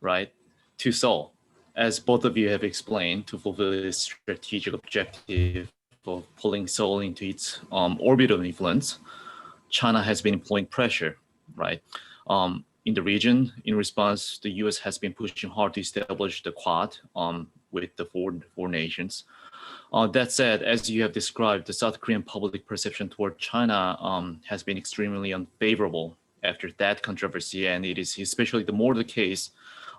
right, to Seoul? As both of you have explained, to fulfill its strategic objective of pulling Seoul into its orbit of influence, China has been employing pressure, right? In the region, in response, the U.S. has been pushing hard to establish the Quad with the four nations. That said, as you have described, the South Korean public perception toward China has been extremely unfavorable after that controversy, and it is especially the more the case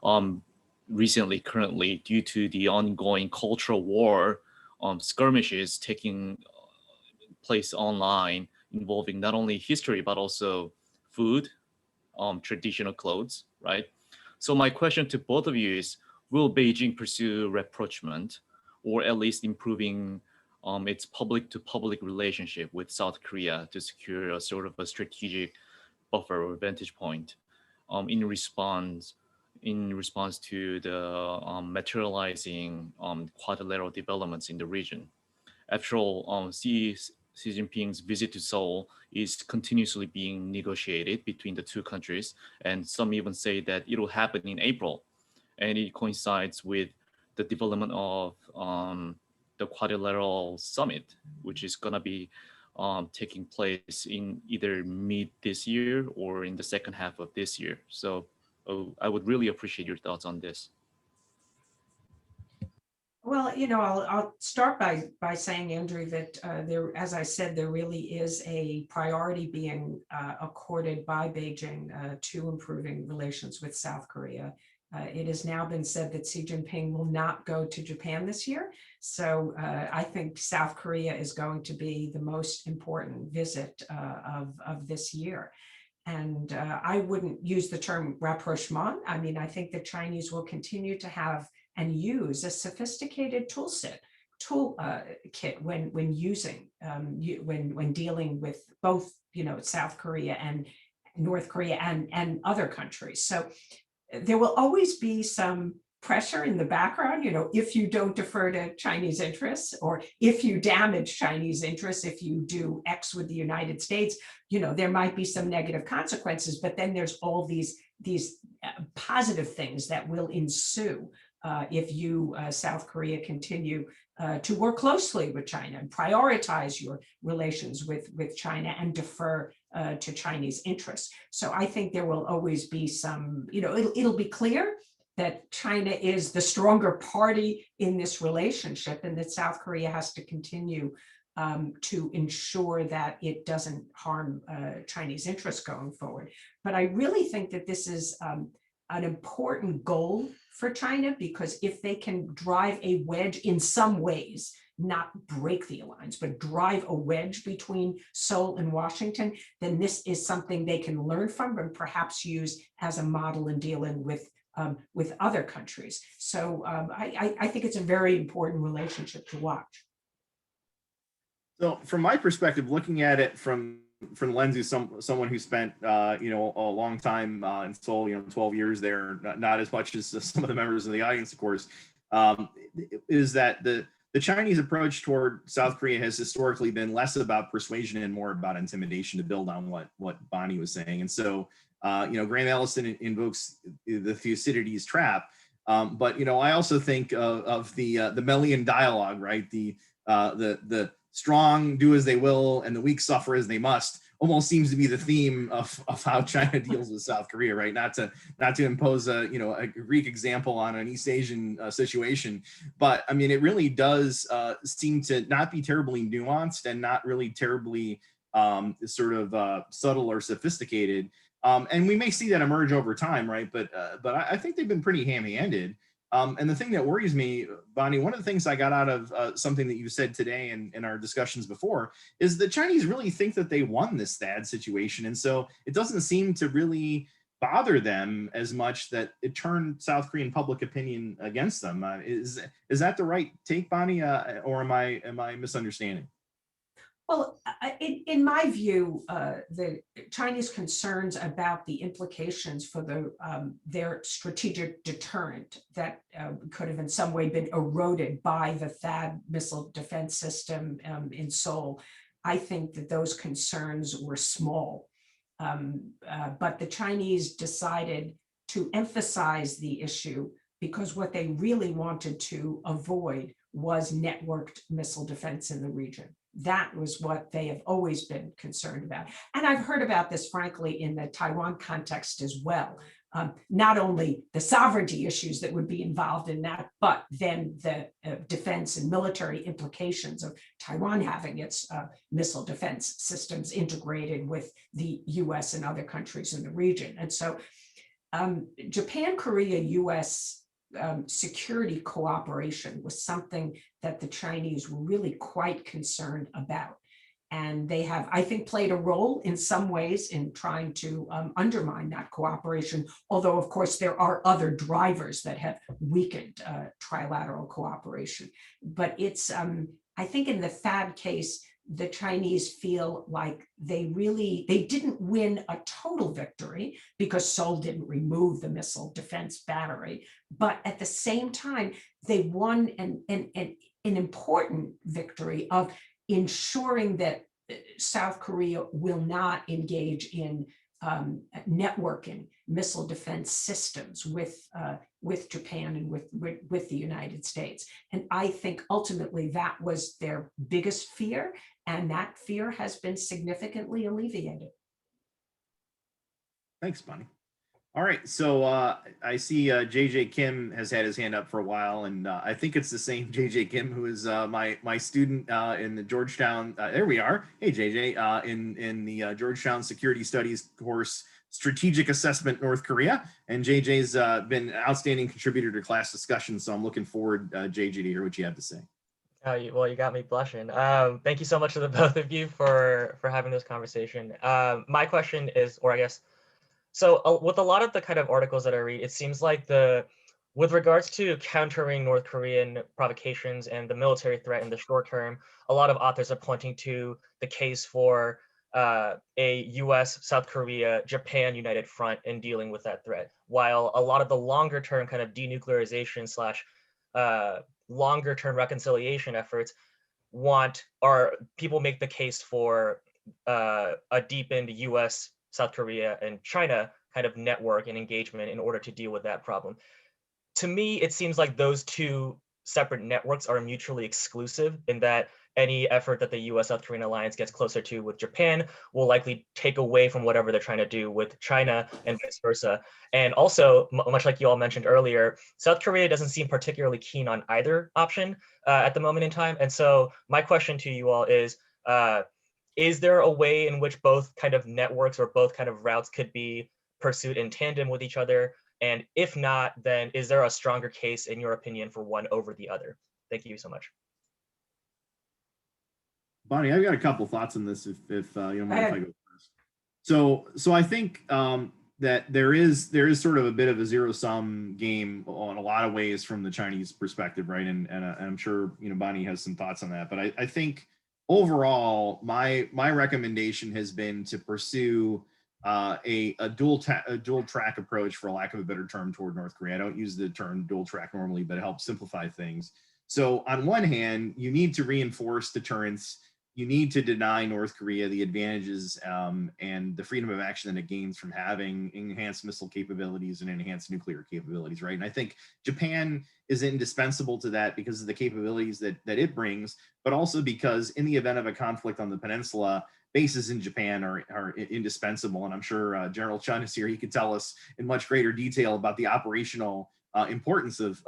currently, due to the ongoing cultural war skirmishes taking place online, involving not only history, but also food, traditional clothes, right? So my question to both of you is, will Beijing pursue rapprochement, or at least improving its public-to-public relationship with South Korea to secure a sort of a strategic buffer or vantage point in response to the materializing quadrilateral developments in the region? After all, Xi Jinping's visit to Seoul is continuously being negotiated between the two countries, and some even say that it will happen in April, and it coincides with the development of the quadrilateral summit, which is going to be taking place in either mid this year or in the second half of this year. So I would really appreciate your thoughts on this. Well, I'll start by saying, Andrew, that there, as I said, there really is a priority being accorded by Beijing to improving relations with South Korea. It has now been said that Xi Jinping will not go to Japan this year. So I think South Korea is going to be the most important visit of this year. And I wouldn't use the term rapprochement. I mean, I think the Chinese will continue to have and use a sophisticated toolkit when dealing with both South Korea and North Korea and other countries. So there will always be some pressure in the background, you know, if you don't defer to Chinese interests, or if you damage Chinese interests, if you do X with the United States, you know, there might be some negative consequences, but then there's all these positive things that will ensue if you, South Korea, continue to work closely with China and prioritize your relations with China and defer to Chinese interests. So I think there will always be some, you know, it'll be clear that China is the stronger party in this relationship, and that South Korea has to continue to ensure that it doesn't harm Chinese interests going forward. But I really think that this is an important goal for China, because if they can drive a wedge in some ways, not break the alliance, but drive a wedge between Seoul and Washington, then this is something they can learn from and perhaps use as a model in dealing with other countries. So I think it's a very important relationship to watch. So from my perspective, looking at it from the lens of someone who spent you know, a long time in Seoul, you know, 12 years there, not as much as some of the members of the audience, of course, is that the Chinese approach toward South Korea has historically been less about persuasion and more about intimidation, to build on what Bonnie was saying. And so you know, Graham Allison invokes the Thucydides trap, but you know, I also think of the Melian dialogue, right? The strong do as they will and the weak suffer as they must almost seems to be the theme of how China deals with South Korea, right? Not to impose a, you know, a Greek example on an East Asian situation, but I mean, it really does seem to not be terribly nuanced and not really terribly sort of subtle or sophisticated. And we may see that emerge over time, right? But I think they've been pretty ham-handed. And the thing that worries me, Bonnie, one of the things I got out of something that you said today and in our discussions before is the Chinese really think that they won this THAAD situation. And so it doesn't seem to really bother them as much that it turned South Korean public opinion against them. Is that the right take, Bonnie, or am I misunderstanding? Well, in my view, the Chinese concerns about the implications for their strategic deterrent that could have in some way been eroded by the THAAD missile defense system in Seoul, I think that those concerns were small. But the Chinese decided to emphasize the issue because what they really wanted to avoid was networked missile defense in the region. That was what they have always been concerned about. And I've heard about this, frankly, in the Taiwan context as well. Not only the sovereignty issues that would be involved in that, but then the defense and military implications of Taiwan having its missile defense systems integrated with the US and other countries in the region. And so Japan, Korea, US security cooperation was something that the Chinese were really quite concerned about. And they have, I think, played a role in some ways in trying to undermine that cooperation, although, of course, there are other drivers that have weakened trilateral cooperation. But it's, I think in the THAAD case, the Chinese feel like they didn't win a total victory because Seoul didn't remove the missile defense battery, but at the same time, they won an important victory of ensuring that South Korea will not engage in networking missile defense systems with Japan and with the United States. And I think ultimately that was their biggest fear, and that fear has been significantly alleviated. Thanks, Bonnie. All right, so I see JJ Kim has had his hand up for a while, and I think it's the same JJ Kim who is my student in the Georgetown. There we are. Hey, JJ, in the Georgetown Security Studies course, Strategic Assessment North Korea, and JJ's been an outstanding contributor to class discussion. So I'm looking forward, JJ, to hear what you have to say. Well, you got me blushing. Thank you so much to the both of you for having this conversation. My question is, or I guess. So with a lot of the kind of articles that I read, it seems like with regards to countering North Korean provocations and the military threat in the short term, a lot of authors are pointing to the case for a U.S., South Korea, Japan united front in dealing with that threat, while a lot of the longer term kind of denuclearization slash longer term reconciliation efforts people make the case for a deepened U.S., South Korea, and China kind of network and engagement in order to deal with that problem. To me, it seems like those two separate networks are mutually exclusive in that any effort that the U.S.-South Korean alliance gets closer to with Japan will likely take away from whatever they're trying to do with China and vice versa. And also, much like you all mentioned earlier, South Korea doesn't seem particularly keen on either option at the moment in time. And so my question to you all is there a way in which both kind of networks or both kind of routes could be pursued in tandem with each other? And if not, then is there a stronger case, in your opinion, for one over the other? Thank you so much. Bonnie, I've got a couple thoughts on this if you don't mind if I go first. So I think that there is sort of a bit of a zero-sum game in a lot of ways from the Chinese perspective, right? And I'm sure Bonnie has some thoughts on that. But I think overall, my recommendation has been to pursue a dual track approach, for lack of a better term, toward North Korea. I don't use the term dual track normally, but it helps simplify things. So on one hand, you need to reinforce deterrence. You need to deny North Korea the advantages and the freedom of action that it gains from having enhanced missile capabilities and enhanced nuclear capabilities, right? And I think Japan is indispensable to that because of the capabilities that it brings, but also because in the event of a conflict on the peninsula, bases in Japan are indispensable. And I'm sure General Chun is here. He could tell us in much greater detail about the operational importance of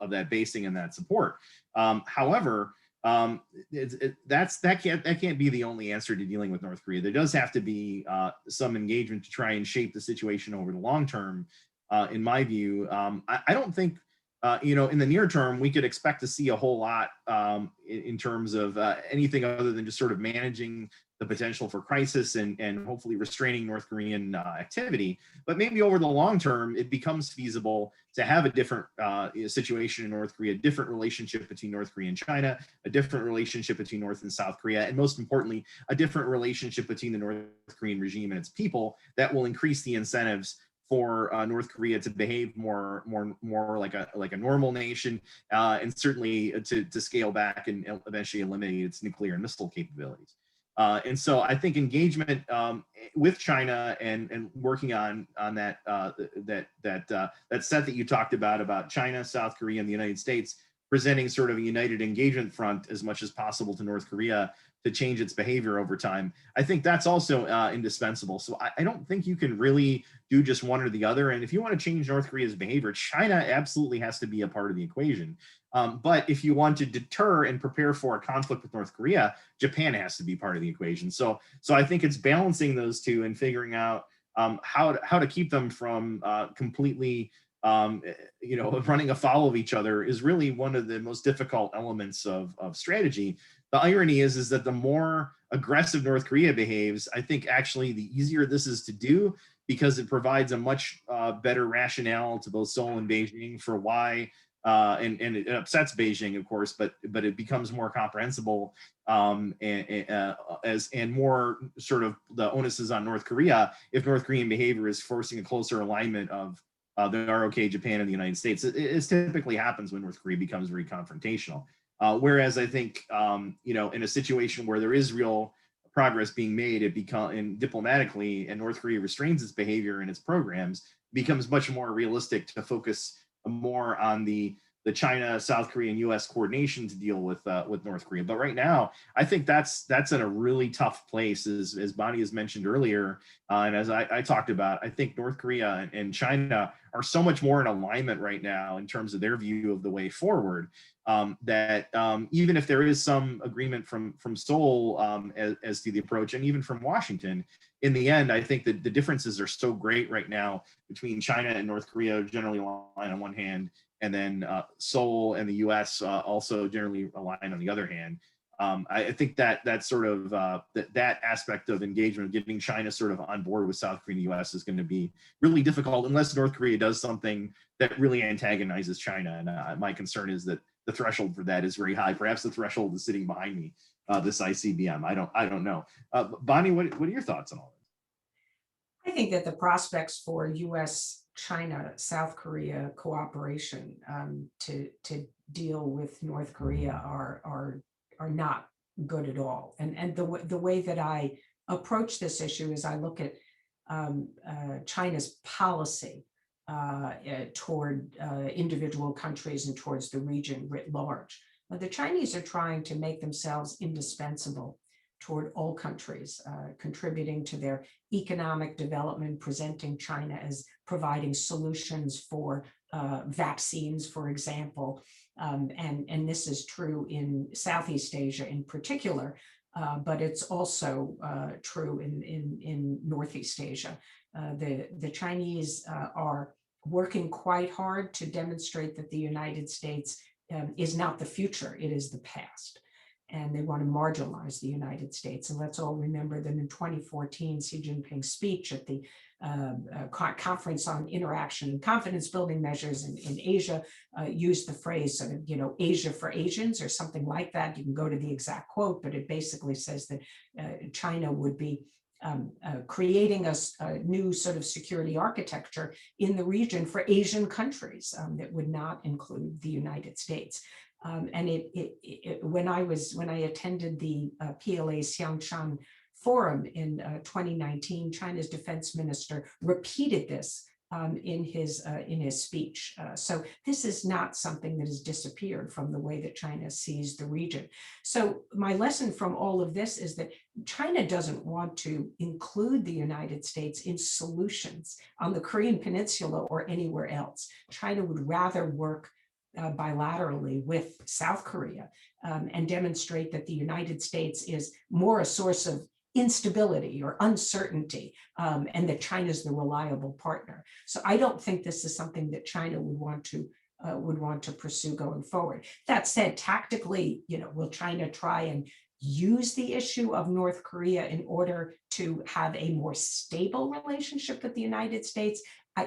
that basing and that support. However, that can't be the only answer to dealing with North Korea. There does have to be some engagement to try and shape the situation over the long term. In my view, I don't think in the near term we could expect to see a whole lot in terms of anything other than just sort of managing the potential for crisis and hopefully restraining North Korean activity. But maybe over the long term, it becomes feasible to have a different situation in North Korea, a different relationship between North Korea and China, a different relationship between North and South Korea, and most importantly, a different relationship between the North Korean regime and its people that will increase the incentives for North Korea to behave more like a normal nation, and certainly to scale back and eventually eliminate its nuclear and missile capabilities. And so I think engagement with China and working on that set that you talked about China, South Korea, and the United States presenting sort of a united engagement front as much as possible to North Korea to change its behavior over time. I think that's also indispensable. So I don't think you can really do just one or the other. And if you want to change North Korea's behavior, China absolutely has to be a part of the equation. But if you want to deter and prepare for a conflict with North Korea, Japan has to be part of the equation. So I think it's balancing those two and figuring out how to keep them from completely running afoul of each other is really one of the most difficult elements of strategy. The irony is that the more aggressive North Korea behaves, I think actually the easier this is to do because it provides a much better rationale to both Seoul and Beijing for why, and it upsets Beijing, of course, but it becomes more comprehensible and more sort of the onus is on North Korea if North Korean behavior is forcing a closer alignment of the ROK, Japan, and the United States. It typically happens when North Korea becomes very confrontational. Whereas I think, in a situation where there is real progress being made, and diplomatically, and North Korea restrains its behavior and its programs, becomes much more realistic to focus more on the China, South Korea, and U.S. coordination to deal with North Korea. But right now, I think that's in a really tough place, as Bonnie has mentioned earlier, and as I talked about. I think North Korea and China are so much more in alignment right now in terms of their view of the way forward, that even if there is some agreement from Seoul as to the approach, and even from Washington, in the end, I think that the differences are so great right now between China and North Korea, generally aligned on one hand, and then Seoul and the U.S. Also generally align on the other hand. I think that sort of that aspect of engagement, getting China sort of on board with South Korea and the U.S. is going to be really difficult unless North Korea does something that really antagonizes China. And my concern is that the threshold for that is very high. Perhaps the threshold is sitting behind me this ICBM. I don't know. Bonnie, what are your thoughts on all this? I think that the prospects for U.S. China, South Korea cooperation to deal with North Korea are not good at all. And the way that I approach this issue is I look at China's policy toward individual countries and towards the region writ large. The Chinese are trying to make themselves indispensable toward all countries, contributing to their economic development, presenting China as providing solutions for vaccines, for example. And this is true in Southeast Asia in particular, but it's also true in Northeast Asia. The Chinese are working quite hard to demonstrate that the United States is not the future, it is the past. And they want to marginalize the United States. And let's all remember that in 2014, Xi Jinping's speech at the conference on interaction and confidence building measures in Asia used the phrase sort of, Asia for Asians or something like that. You can go to the exact quote, but it basically says that China would be creating a new sort of security architecture in the region for Asian countries that would not include the United States. And when I attended the PLA Xiangshan Forum in 2019, China's defense minister repeated this in his speech. So this is not something that has disappeared from the way that China sees the region. So my lesson from all of this is that China doesn't want to include the United States in solutions on the Korean Peninsula or anywhere else. China would rather work bilaterally with South Korea and demonstrate that the United States is more a source of instability or uncertainty, and that China is the reliable partner. So I don't think this is something that China would want to pursue going forward. That said, tactically, will China try and use the issue of North Korea in order to have a more stable relationship with the United States?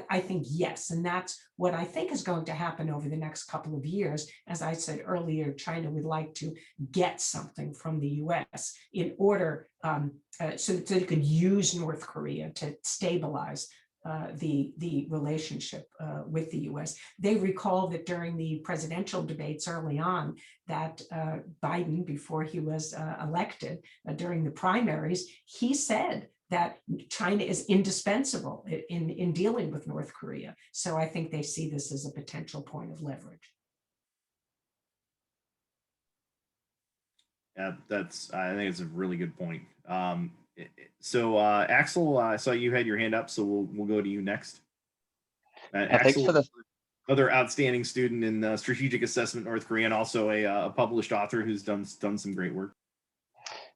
I think yes, and that's what I think is going to happen over the next couple of years. As I said earlier, China would like to get something from the US in order so that they could use North Korea to stabilize the relationship with the US. They recall that during the presidential debates early on, that Biden, before he was elected during the primaries, he said that China is indispensable in dealing with North Korea. So I think they see this as a potential point of leverage. Yeah, I think it's a really good point. So Axel, I saw you had your hand up, so we'll go to you next. Axel, other outstanding student in strategic assessment North Korea, and also a published author who's done some great work.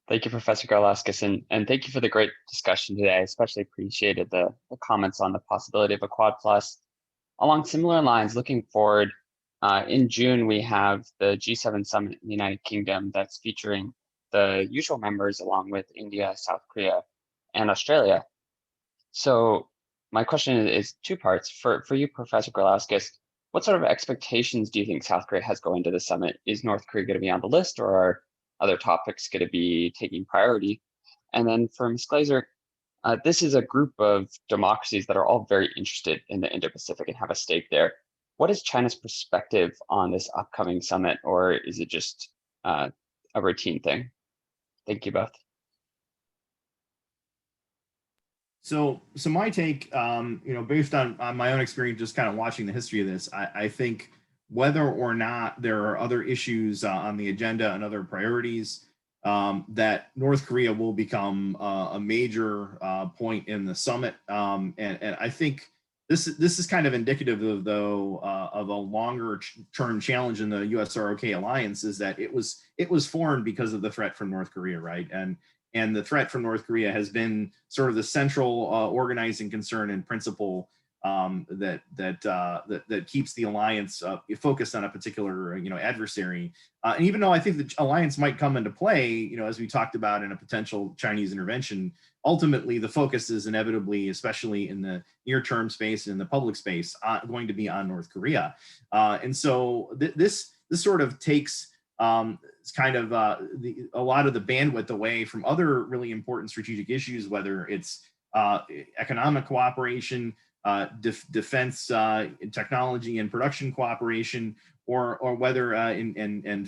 Thank you, Professor Garlauskas, and thank you for the great discussion today. I especially appreciated the comments on the possibility of a Quad Plus. Along similar lines, looking forward, in June, we have the G7 summit in the United Kingdom that's featuring the usual members along with India, South Korea, and Australia. So my question is two parts. For you, Professor Garlauskas, what sort of expectations do you think South Korea has going to the summit? Is North Korea going to be on the list, or are other topics going to be taking priority? And then for Ms. Glaser, this is a group of democracies that are all very interested in the Indo-Pacific and have a stake there. What is China's perspective on this upcoming summit, or is it just a routine thing? Thank you both. So my take, based on my own experience, just kind of watching the history of this, I think whether or not there are other issues on the agenda and other priorities, that North Korea will become a major point in the summit. And I think this is kind of indicative of of a longer term challenge in the US-ROK alliance, is that it was formed because of the threat from North Korea, right? And the threat from North Korea has been sort of the central organizing concern and principle that keeps the alliance focused on a particular adversary. And even though I think the alliance might come into play, as we talked about in a potential Chinese intervention, ultimately the focus is inevitably, especially in the near-term space and in the public space, going to be on North Korea. And so this sort of takes kind of a lot of the bandwidth away from other really important strategic issues, whether it's economic cooperation, defense, technology and production cooperation, or whether in kind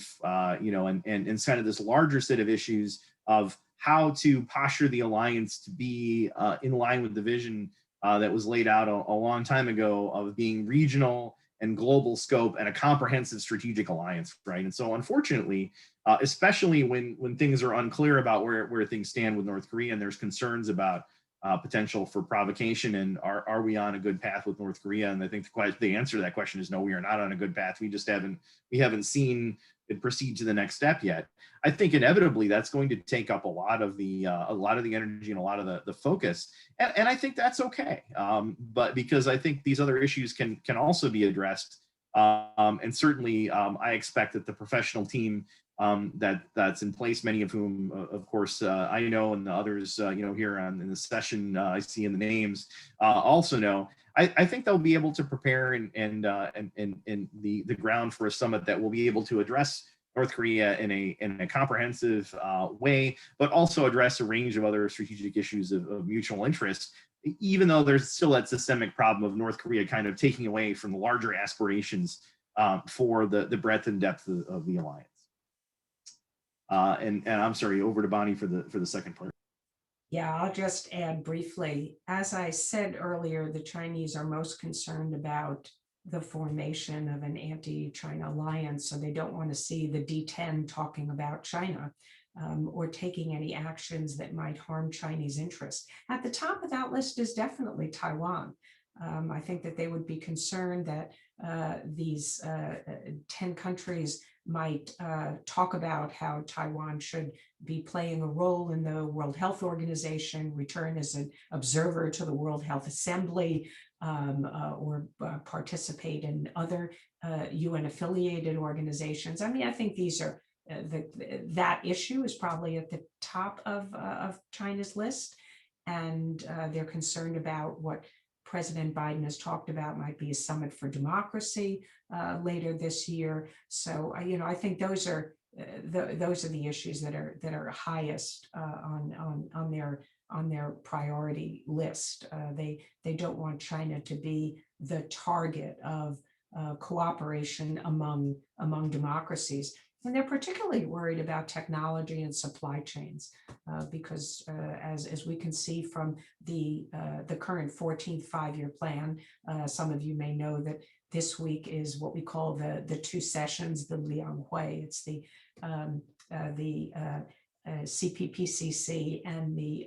of this larger set of issues of how to posture the alliance to be in line with the vision that was laid out a long time ago of being regional and global scope and a comprehensive strategic alliance, right? And so unfortunately, especially when things are unclear about where things stand with North Korea and there's concerns about potential for provocation and are we on a good path with North Korea? And I think the answer to that question is no, we are not on a good path. We just haven't seen it proceed to the next step yet. I think inevitably that's going to take up a lot of the energy and a lot of the focus, and I think that's okay. But because I think these other issues can also be addressed, and certainly I expect that the professional team that's in place, many of whom, of course, I know, and the others, here in the session, I see in the names, also know. I think they'll be able to prepare and the ground for a summit that will be able to address North Korea in a comprehensive way, but also address a range of other strategic issues of mutual interest, even though there's still that systemic problem of North Korea kind of taking away from the larger aspirations for the breadth and depth of the alliance. And I'm sorry, over to Bonnie for the second part. Yeah, I'll just add briefly. As I said earlier, the Chinese are most concerned about the formation of an anti-China alliance, so they don't want to see the D10 talking about China or taking any actions that might harm Chinese interests. At the top of that list is definitely Taiwan. I think that they would be concerned that these 10 countries might talk about how Taiwan should be playing a role in the World Health Organization, return as an observer to the World Health Assembly, or participate in other UN-affiliated organizations. I mean, I think these are that issue is probably at the top of China's list, and they're concerned about what President Biden has talked about might be a summit for democracy later this year. So, I think those are the issues that are highest on their priority list. They don't want China to be the target of cooperation among democracies. And they're particularly worried about technology and supply chains because as we can see from the current 14th five-year plan, some of you may know that this week is what we call the two sessions, the Lianghui. It's the CPPCC and the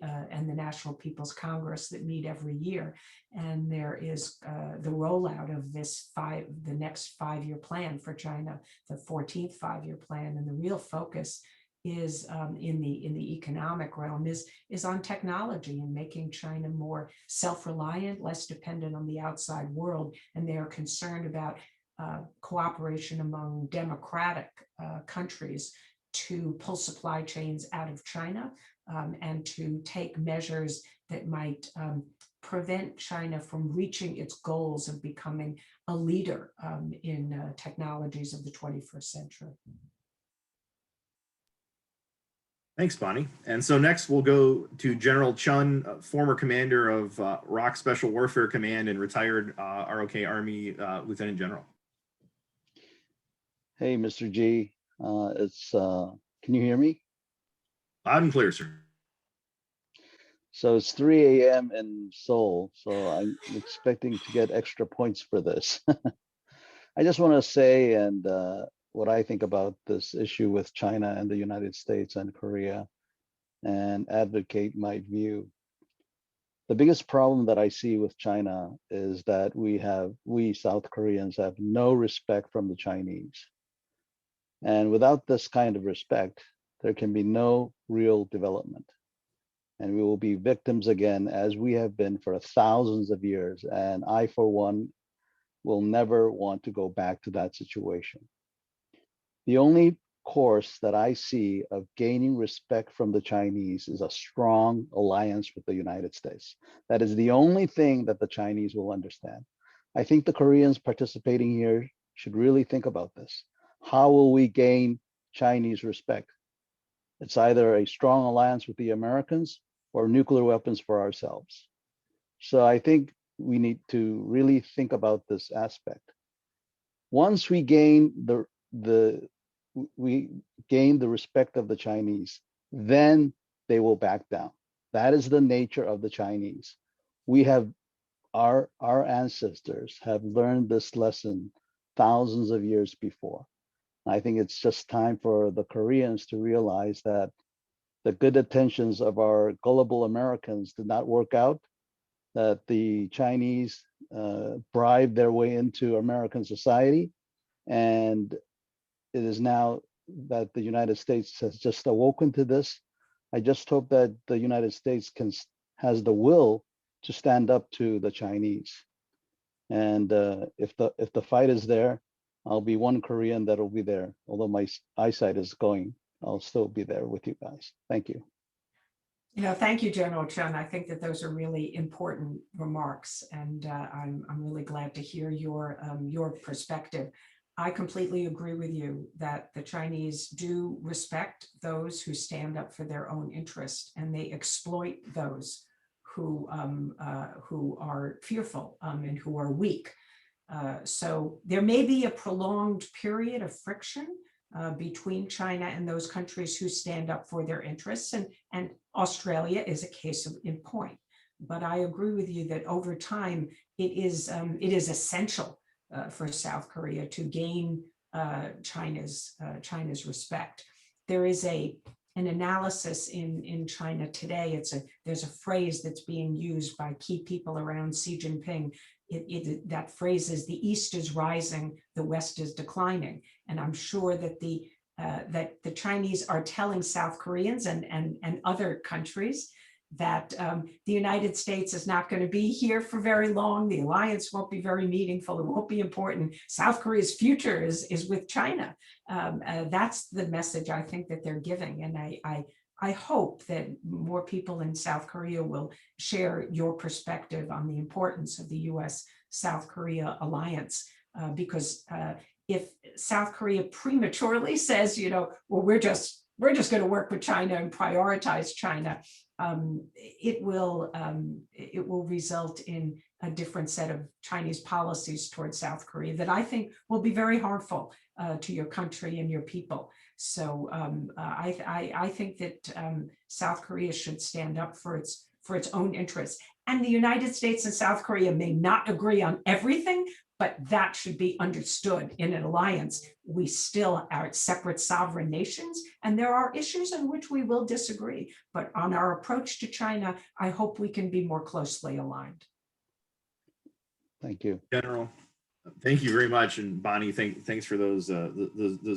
National People's Congress that meet every year, and there is the rollout of the next five-year plan for China, the 14th five-year plan, and the real focus is in the economic realm is on technology and making China more self-reliant, less dependent on the outside world, and they are concerned about cooperation among democratic countries to pull supply chains out of China and to take measures that might prevent China from reaching its goals of becoming a leader in technologies of the 21st century. Thanks, Bonnie. And so next we'll go to General Chun, former commander of ROK Special Warfare Command and retired ROK Army Lieutenant General. Hey, Mr. G. Can you hear me? Loud and clear, sir. So it's 3 a.m. in Seoul, so I'm expecting to get extra points for this. I just want to say what I think about this issue with China and the United States and Korea and advocate my view. The biggest problem that I see with China is that we South Koreans have no respect from the Chinese. And without this kind of respect, there can be no real development. And we will be victims again, as we have been for thousands of years. And I, for one, will never want to go back to that situation. The only course that I see of gaining respect from the Chinese is a strong alliance with the United States. That is the only thing that the Chinese will understand. I think the Koreans participating here should really think about this. How will we gain Chinese respect. It's either a strong alliance with the Americans or nuclear weapons for ourselves. So I think we need to really think about this aspect. Once we gain the respect of the Chinese, then they will back down. That is the nature of the Chinese. We have our ancestors have learned this lesson thousands of years before. I think it's just time for the Koreans to realize that the good intentions of our gullible Americans did not work out, that the Chinese bribed their way into American society. And it is now that the United States has just awoken to this. I just hope that the United States has the will to stand up to the Chinese. And if the fight is there, I'll be one Korean that will be there. Although my eyesight is going, I'll still be there with you guys. Thank you. Thank you, General Chun. I think that those are really important remarks, and I'm really glad to hear your perspective. I completely agree with you that the Chinese do respect those who stand up for their own interest, and they exploit those who are fearful and who are weak. So there may be a prolonged period of friction between China and those countries who stand up for their interests, and Australia is a case in point. But I agree with you that over time it is essential for South Korea to gain China's respect. There is an analysis in China today. There's a phrase that's being used by key people around Xi Jinping. That phrase is, the East is rising, the West is declining. And I'm sure that the Chinese are telling South Koreans and other countries that the United States is not going to be here for very long. The alliance won't be very meaningful. It won't be important. South Korea's future is with China. That's the message I think that they're giving. And I hope that more people in South Korea will share your perspective on the importance of the U.S.-South Korea alliance, because if South Korea prematurely says, well, we're just going to work with China and prioritize China, it will result in a different set of Chinese policies towards South Korea that I think will be very harmful to your country and your people. So I think that South Korea should stand up for its own interests. And the United States and South Korea may not agree on everything, but that should be understood. In an alliance, we still are separate sovereign nations, and there are issues in which we will disagree. But on our approach to China, I hope we can be more closely aligned. Thank you, General. Thank you very much, and Bonnie, thanks for those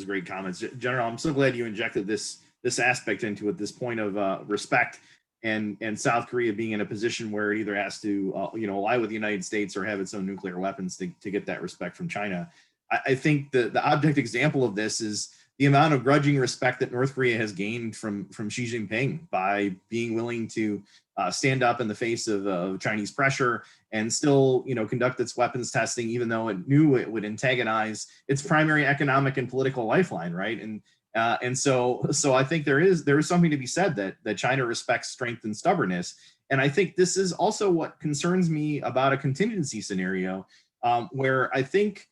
great comments. General, I'm so glad you injected this aspect into it, this point of respect, and South Korea being in a position where it either has to ally with the United States or have its own nuclear weapons to get that respect from China. I think the object example of this is the amount of grudging respect that North Korea has gained from Xi Jinping by being willing to stand up in the face of Chinese pressure and still, conduct its weapons testing, even though it knew it would antagonize its primary economic and political lifeline, right? And so I think there is something to be said that China respects strength and stubbornness. And I think this is also what concerns me about a contingency scenario, where I think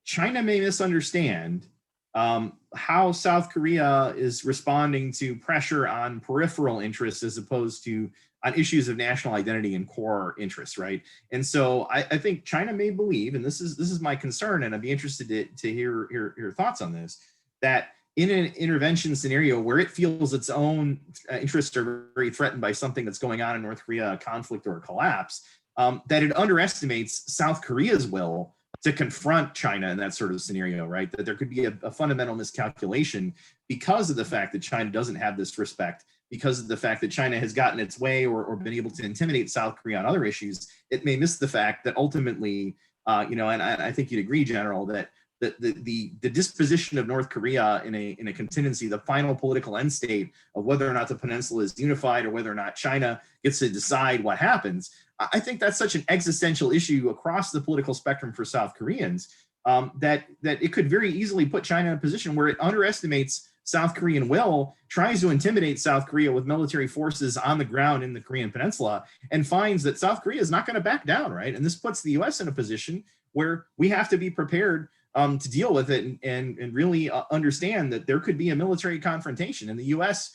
China may misunderstand how South Korea is responding to pressure on peripheral interests as opposed to on issues of national identity and core interests, right? And so I think China may believe, and this is my concern, and I'd be interested to hear your thoughts on this, that in an intervention scenario where it feels its own interests are very threatened by something that's going on in North Korea, a conflict or a collapse, that it underestimates South Korea's will to confront China in that sort of scenario, right? That there could be a fundamental miscalculation because of the fact that China doesn't have this respect, because of the fact that China has gotten its way or been able to intimidate South Korea on other issues. It may miss the fact that ultimately, and I think you'd agree, General, that the disposition of North Korea in a contingency, the final political end state of whether or not the peninsula is unified or whether or not China gets to decide what happens, I think that's such an existential issue across the political spectrum for South Koreans that it could very easily put China in a position where it underestimates South Korean will, tries to intimidate South Korea with military forces on the ground in the Korean Peninsula, and finds that South Korea is not going to back down, right? And this puts the US in a position where we have to be prepared to deal with it and really understand that there could be a military confrontation, and the US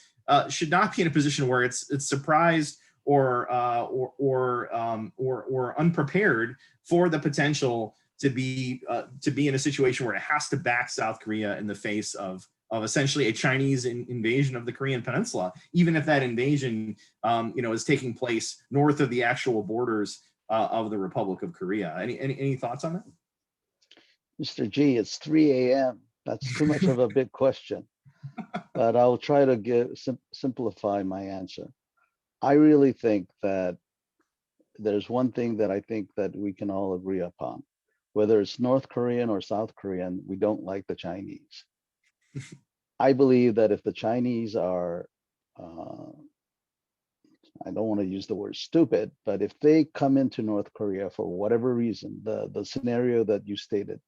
should not be in a position where it's surprised or unprepared for the potential to be in a situation where it has to back South Korea in the face of essentially a Chinese invasion of the Korean Peninsula, even if that invasion is taking place north of the actual borders of the Republic of Korea. Any thoughts on that? Mr. G, it's 3 a.m. That's too much of a big question, but I'll try to simplify my answer. I really think that there's one thing that I think that we can all agree upon. Whether it's North Korean or South Korean, we don't like the Chinese. I believe that if the Chinese are, I don't want to use the word stupid, but if they come into North Korea for whatever reason, the scenario that you stated,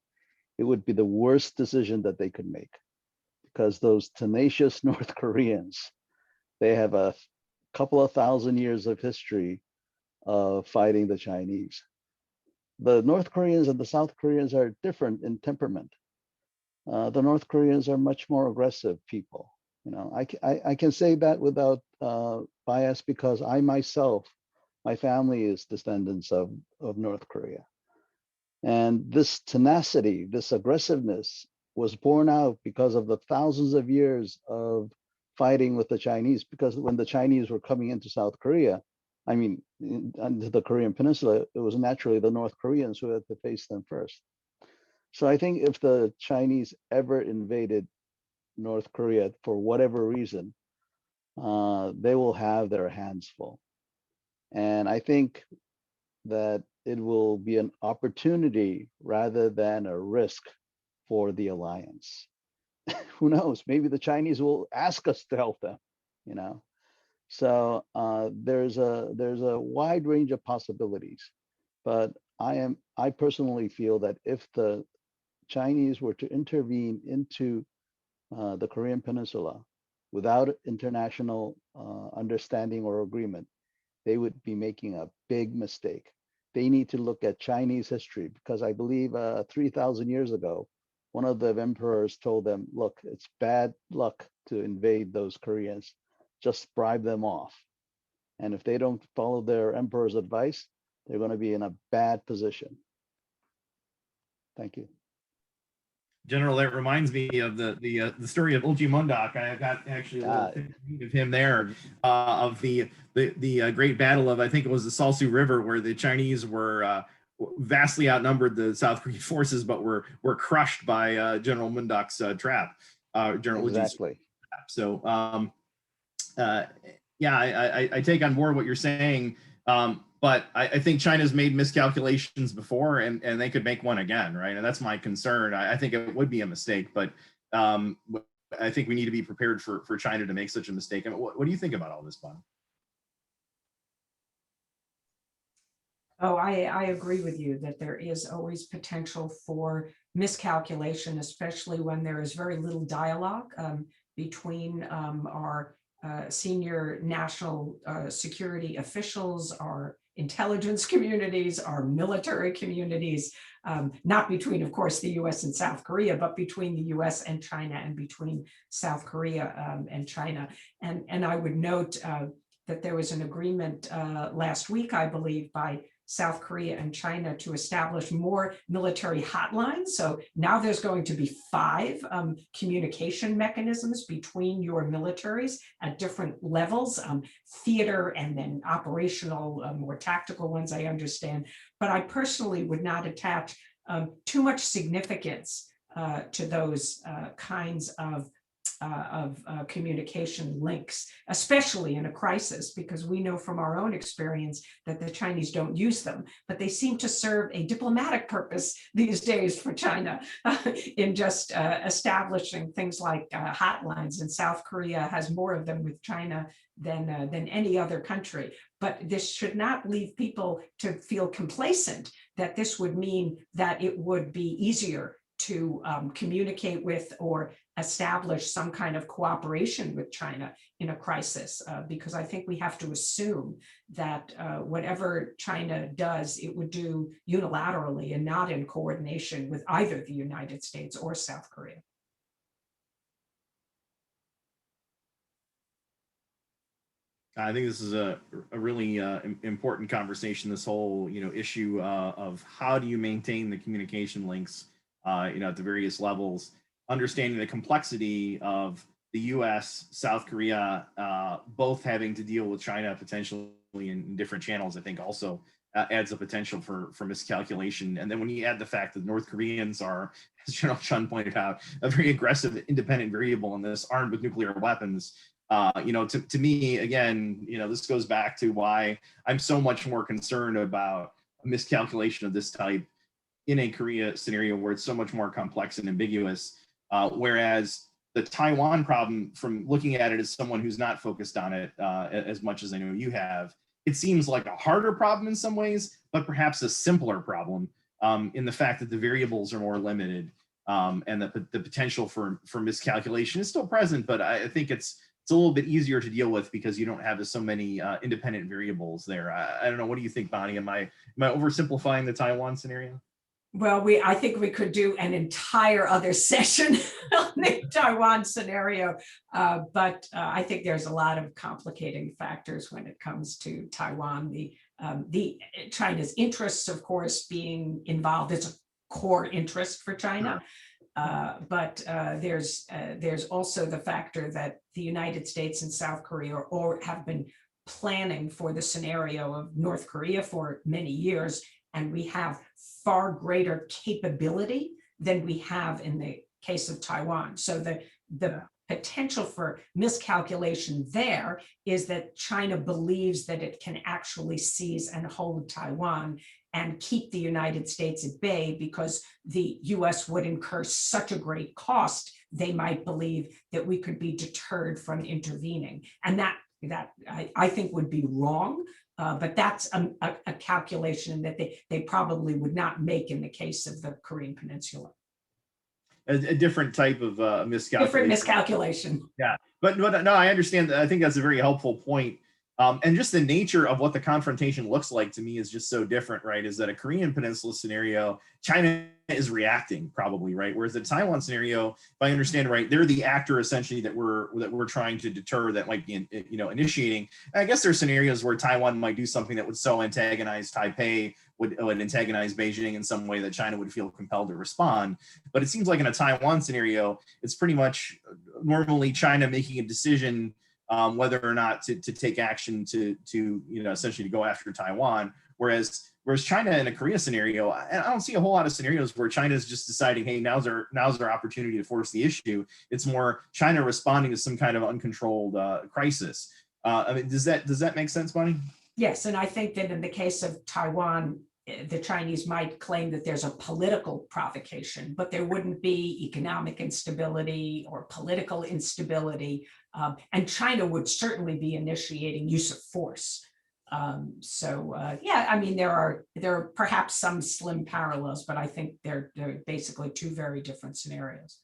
it would be the worst decision that they could make, because those tenacious North Koreans, they have a couple of thousand years of history of fighting the Chinese. The North Koreans and the South Koreans are different in temperament. The North Koreans are much more aggressive people. I can say that without bias, because I myself, my family is descendants of North Korea. And this tenacity, this aggressiveness was born out because of the thousands of years of fighting with the Chinese. Because when the Chinese were coming into South Korea, into the Korean Peninsula, it was naturally the North Koreans who had to face them first. So I think if the Chinese ever invaded North Korea for whatever reason, they will have their hands full. And I think that it will be an opportunity rather than a risk for the alliance. Who knows? Maybe the Chinese will ask us to help them, So there's a wide range of possibilities, but I personally feel that if the Chinese were to intervene into the Korean Peninsula without international understanding or agreement, they would be making a big mistake. They need to look at Chinese history, because I believe 3,000 years ago, one of the emperors told them, look, it's bad luck to invade those Koreans, just bribe them off. And if they don't follow their emperor's advice, they're going to be in a bad position. Thank you. General, that reminds me of the story of Ulji Mundak. I got actually a little thing of him there, of the great battle of, I think it was the Salsu River, where the Chinese were vastly outnumbered the South Korean forces, but were crushed by General Mundak's trap. General exactly. Ulji's trap. So yeah, I take on board what you're saying. But I think China's made miscalculations before, and they could make one again, right? And that's my concern. I think it would be a mistake, but I think we need to be prepared for China to make such a mistake. I mean, what do you think about all this, Bonnie? Oh, I agree with you that there is always potential for miscalculation, especially when there is very little dialogue between our senior national security officials, our intelligence communities, our military communities, not between, of course, the US and South Korea, but between the US and China, and between South Korea and China. And I would note that there was an agreement last week, I believe, by South Korea and China to establish more military hotlines. So now there's going to be 5 communication mechanisms between your militaries at different levels, theater and then operational, more tactical ones, I understand. But I personally would not attach too much significance to those kinds of communication links, especially in a crisis, because we know from our own experience that the Chinese don't use them, but they seem to serve a diplomatic purpose these days for China in just establishing things like hotlines. And South Korea has more of them with China than any other country. But this should not leave people to feel complacent that this would mean that it would be easier to communicate with or establish some kind of cooperation with China in a crisis, because I think we have to assume that whatever China does, it would do unilaterally and not in coordination with either the United States or South Korea. I think this is a really important conversation. This whole issue of how do you maintain the communication links at the various levels, understanding the complexity of the U.S., South Korea, both having to deal with China potentially in different channels. I think also adds a potential for miscalculation. And then when you add the fact that North Koreans are, as General Chun pointed out, a very aggressive independent variable in this, armed with nuclear weapons. To me, again, this goes back to why I'm so much more concerned about a miscalculation of this type in a Korea scenario where it's so much more complex and ambiguous. Whereas the Taiwan problem, from looking at it as someone who's not focused on it as much as I know you have, it seems like a harder problem in some ways, but perhaps a simpler problem in the fact that the variables are more limited and the potential for miscalculation is still present, but I think it's a little bit easier to deal with because you don't have so many independent variables there. I don't know. What do you think, Bonnie? Am I oversimplifying the Taiwan scenario? Well, I think we could do an entire other session on the Taiwan scenario, but I think there's a lot of complicating factors when it comes to Taiwan. The China's interests, of course, being involved is a core interest for China. But there's also the factor that the United States and South Korea have been planning for the scenario of North Korea for many years, and we have far greater capability than we have in the case of Taiwan. So the potential for miscalculation there is that China believes that it can actually seize and hold Taiwan and keep the United States at bay because the US would incur such a great cost, they might believe that we could be deterred from intervening. And that I think would be wrong, but that's a calculation that they probably would not make in the case of the Korean Peninsula. A different type of miscalculation. Different miscalculation. Yeah, but no, I understand that. I think that's a very helpful point. And just the nature of what the confrontation looks like to me is just so different, right? Is that a Korean Peninsula scenario, China is reacting probably, right? Whereas the Taiwan scenario, if I understand right, they're the actor essentially that we're trying to deter, that might be initiating. And I guess there's scenarios where Taiwan might do something that would so antagonize Taipei, would antagonize Beijing in some way that China would feel compelled to respond. But it seems like in a Taiwan scenario, it's pretty much normally China making a decision whether or not to take action to essentially to go after Taiwan, whereas China in a Korea scenario, I don't see a whole lot of scenarios where China is just deciding, hey, now's our opportunity to force the issue. It's more China responding to some kind of uncontrolled crisis. I mean, does that make sense, Bonnie? Yes, and I think that in the case of Taiwan, the Chinese might claim that there's a political provocation, but there wouldn't be economic instability or political instability. And China would certainly be initiating use of force. Yeah, I mean, there are perhaps some slim parallels, but I think they're basically two very different scenarios.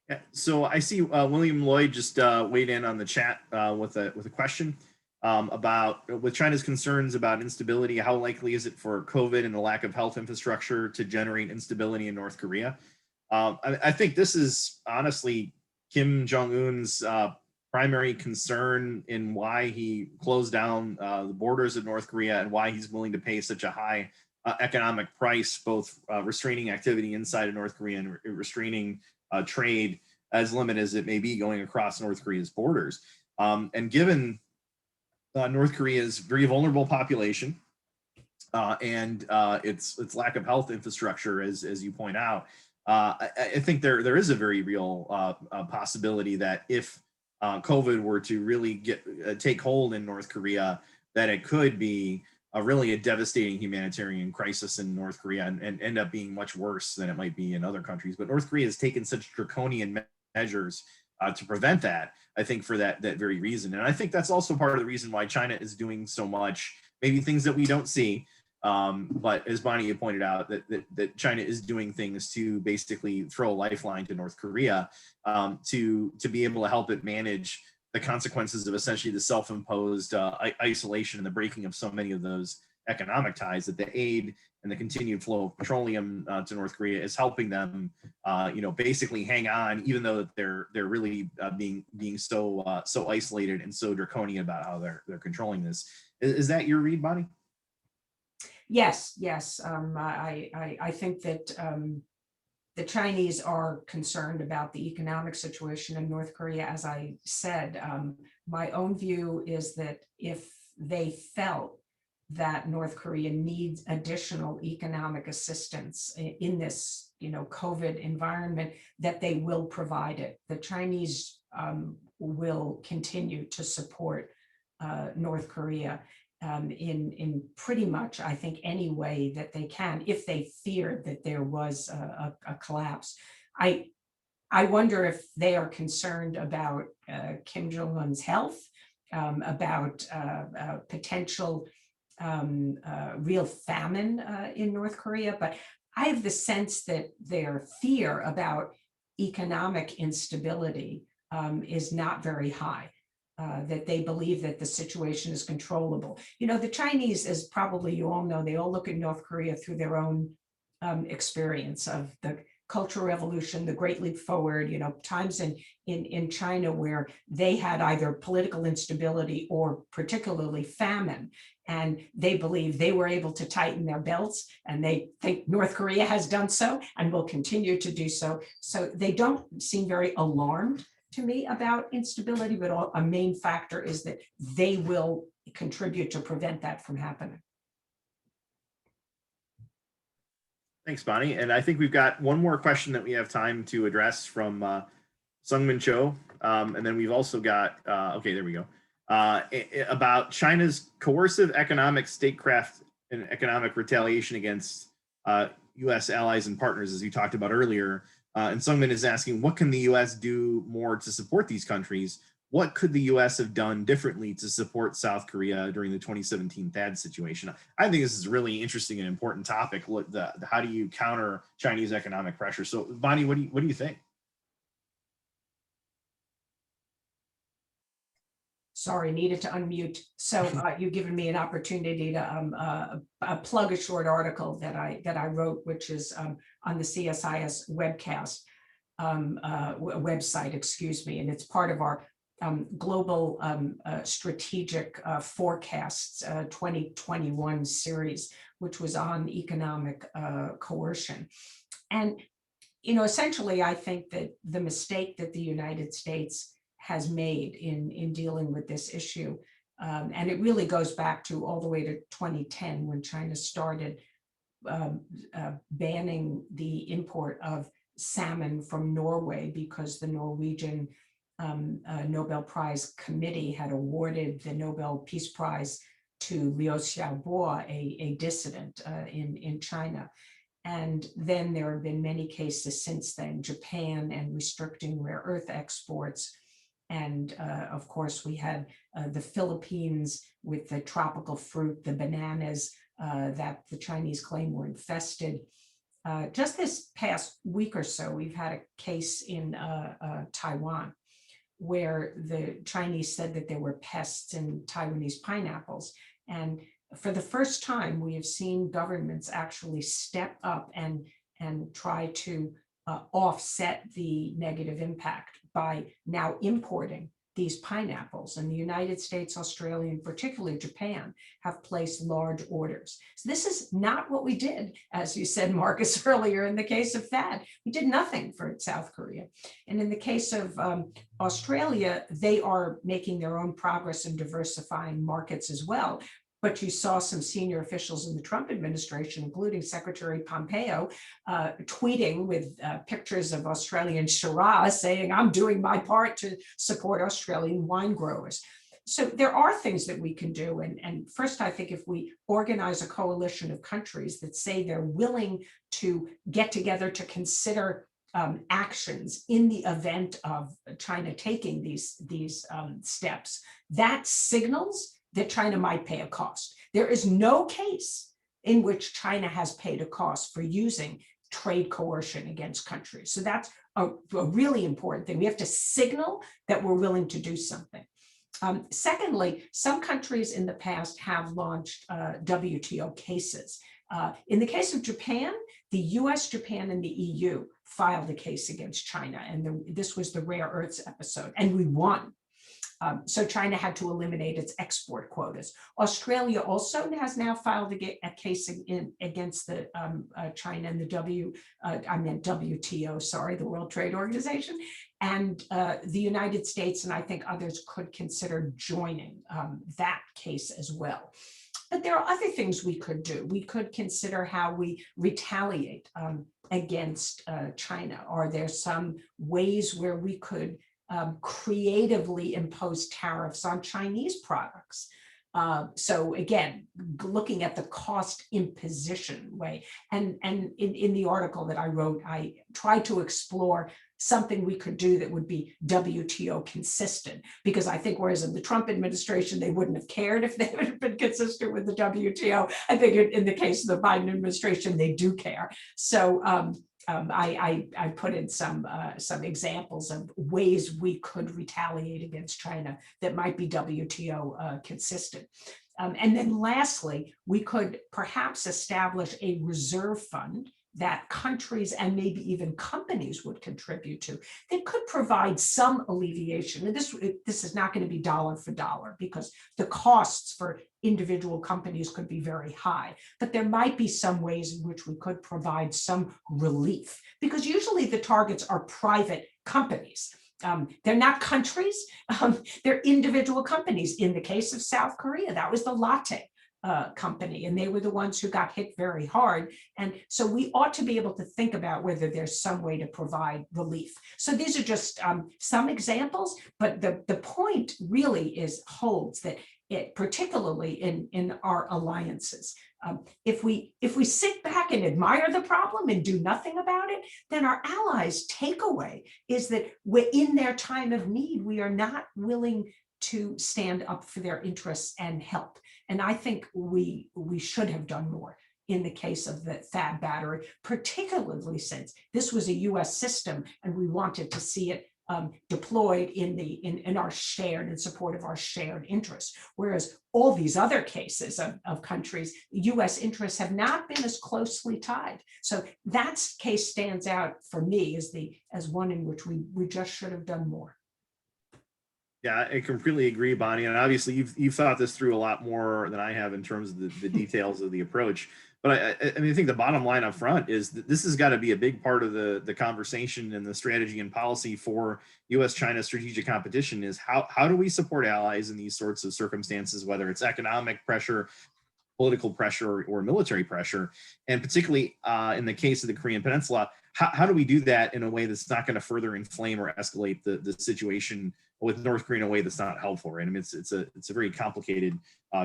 Yeah, so I see William Lloyd just weighed in on the chat with a question about, with China's concerns about instability, how likely is it for COVID and the lack of health infrastructure to generate instability in North Korea? I think this is honestly Kim Jong-un's primary concern in why he closed down the borders of North Korea and why he's willing to pay such a high economic price, both restraining activity inside of North Korea and restraining trade, as limited as it may be, going across North Korea's borders. And given North Korea's very vulnerable population and its lack of health infrastructure, as you point out, I think there is a very real possibility that if COVID were to really take hold in North Korea, that it could be really a devastating humanitarian crisis in North Korea and end up being much worse than it might be in other countries. But North Korea has taken such draconian measures to prevent that, I think, for that very reason. And I think that's also part of the reason why China is doing so much, maybe things that we don't see, But as Bonnie had pointed out, that China is doing things to basically throw a lifeline to North Korea to be able to help it manage the consequences of essentially the self-imposed isolation and the breaking of so many of those economic ties. That the aid and the continued flow of petroleum to North Korea is helping them, basically hang on, even though they're really being so isolated and so draconian about how they're controlling this. Is that your read, Bonnie? Yes. I think that the Chinese are concerned about the economic situation in North Korea. As I said, my own view is that if they felt that North Korea needs additional economic assistance in this, COVID environment, that they will provide it. The Chinese will continue to support North Korea in pretty much, I think, any way that they can, if they feared that there was a collapse. I wonder if they are concerned about Kim Jong-un's health, about potential real famine in North Korea, but I have the sense that their fear about economic instability is not very high. That they believe that the situation is controllable. The Chinese, as probably you all know, they all look at North Korea through their own experience of the Cultural Revolution, the Great Leap Forward, times in China where they had either political instability or particularly famine. And they believe they were able to tighten their belts, and they think North Korea has done so and will continue to do so. So they don't seem very alarmed to me about instability, but a main factor is that they will contribute to prevent that from happening. Thanks, Bonnie. And I think we've got one more question that we have time to address from Sungmin Cho. And then we've also got, okay, there we go, about China's coercive economic statecraft and economic retaliation against U.S. allies and partners, as you talked about earlier. And Sungmin is asking, what can the U.S. do more to support these countries? What could the U.S. have done differently to support South Korea during the 2017 THAAD situation? I think this is a really interesting and important topic. How do you counter Chinese economic pressure? So, Bonnie, what do you think? Sorry, needed to unmute. So you've given me an opportunity to plug a short article that I wrote, which is on the CSIS webcast website, excuse me, and it's part of our global strategic forecasts 2021 series, which was on economic coercion. And essentially, I think that the mistake that the United States has made in dealing with this issue, and it really goes back to all the way to 2010 when China started banning the import of salmon from Norway because the Norwegian Nobel Prize Committee had awarded the Nobel Peace Prize to Liu Xiaobo, a dissident in China. And then there have been many cases since then, Japan and restricting rare earth exports. And of course, we had the Philippines with the tropical fruit, the bananas that the Chinese claim were infested. Just this past week or so, we've had a case in Taiwan where the Chinese said that there were pests in Taiwanese pineapples. And for the first time, we have seen governments actually step up and try to offset the negative impact by now importing these pineapples. And the United States, Australia, and particularly Japan have placed large orders. So this is not what we did, as you said, Marcus, earlier in the case of THAAD. We did nothing for South Korea. And in the case of Australia, they are making their own progress in diversifying markets as well. But you saw some senior officials in the Trump administration, including Secretary Pompeo, tweeting with pictures of Australian Shiraz saying, I'm doing my part to support Australian wine growers. So there are things that we can do. And first, I think if we organize a coalition of countries that say they're willing to get together to consider actions in the event of China taking these steps, that signals that China might pay a cost. There is no case in which China has paid a cost for using trade coercion against countries. So that's a really important thing. We have to signal that we're willing to do something. Secondly, some countries in the past have launched WTO cases. In the case of Japan, the U.S., Japan, and the EU filed a case against China, and this was the rare earths episode, and we won. So China had to eliminate its export quotas. Australia also has now filed a case against the China and the WTO, sorry, the World Trade Organization, and the United States, and I think others could consider joining that case as well. But there are other things we could do. We could consider how we retaliate against China. Are there some ways where we could creatively impose tariffs on Chinese products? So again, looking at the cost imposition way. And in the article that I wrote, I tried to explore something we could do that would be WTO consistent, because I think whereas in the Trump administration, they wouldn't have cared if they would have been consistent with the WTO. I think in the case of the Biden administration, they do care. So I put in some examples of ways we could retaliate against China that might be WTO consistent. And then lastly, we could perhaps establish a reserve fund that countries and maybe even companies would contribute to that could provide some alleviation. And this is not going to be dollar for dollar, because the costs for individual companies could be very high, but there might be some ways in which we could provide some relief, because usually the targets are private companies. They're not countries, they're individual companies. In the case of South Korea, that was the latte company, and they were the ones who got hit very hard. And so we ought to be able to think about whether there's some way to provide relief. So these are just some examples, but the point really holds that particularly in our alliances, if we sit back and admire the problem and do nothing about it, then our allies' takeaway is that in their time of need, we are not willing to stand up for their interests and help. And I think we should have done more in the case of the THAAD battery, particularly since this was a US system and we wanted to see it deployed in our shared, in support of our shared interests. Whereas all these other cases of countries, US interests have not been as closely tied. So that case stands out for me as one in which we just should have done more. Yeah, I completely agree, Bonnie. And obviously, you've thought this through a lot more than I have in terms of the details of the approach. But I mean, I think the bottom line up front is that this has got to be a big part of the conversation and the strategy and policy for U.S.-China strategic competition is how do we support allies in these sorts of circumstances, whether it's economic pressure, political pressure, or military pressure. And particularly in the case of the Korean Peninsula, how do we do that in a way that's not going to further inflame or escalate the situation with North Korea in a way that's not helpful, right? I mean, it's a very complicated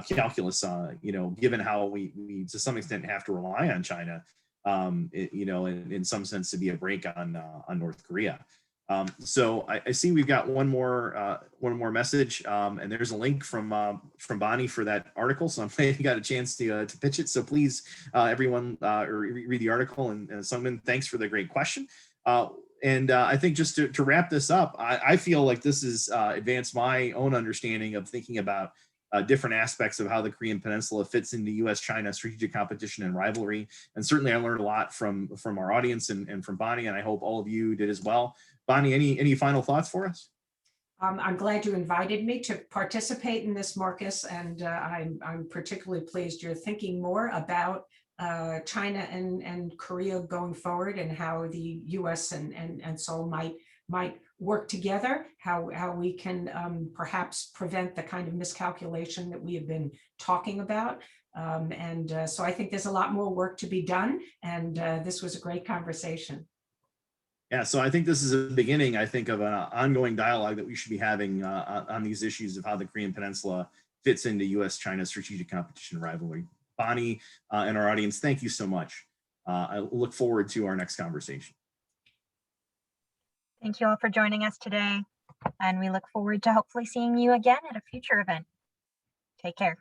calculus, given how we to some extent have to rely on China, in some sense to be a brake on North Korea. So I see we've got one more message, and there's a link from Bonnie for that article. So I'm glad you got a chance to pitch it. So please, everyone, read the article. And Sungmin, thanks for the great question. And I think just to wrap this up, I feel like this has advanced my own understanding of thinking about different aspects of how the Korean Peninsula fits into U.S.-China strategic competition and rivalry. And certainly I learned a lot from our audience and from Bonnie, and I hope all of you did as well. Bonnie, any final thoughts for us? I'm glad you invited me to participate in this, Marcus, and I'm particularly pleased you're thinking more about China and Korea going forward, and how the U.S. and Seoul might work together, how we can perhaps prevent the kind of miscalculation that we have been talking about. So I think there's a lot more work to be done, and this was a great conversation. Yeah, so I think this is a beginning, I think, of an ongoing dialogue that we should be having on these issues of how the Korean Peninsula fits into U.S.-China strategic competition and rivalry. Bonnie and our audience, thank you so much. I look forward to our next conversation. Thank you all for joining us today, and we look forward to hopefully seeing you again at a future event. Take care.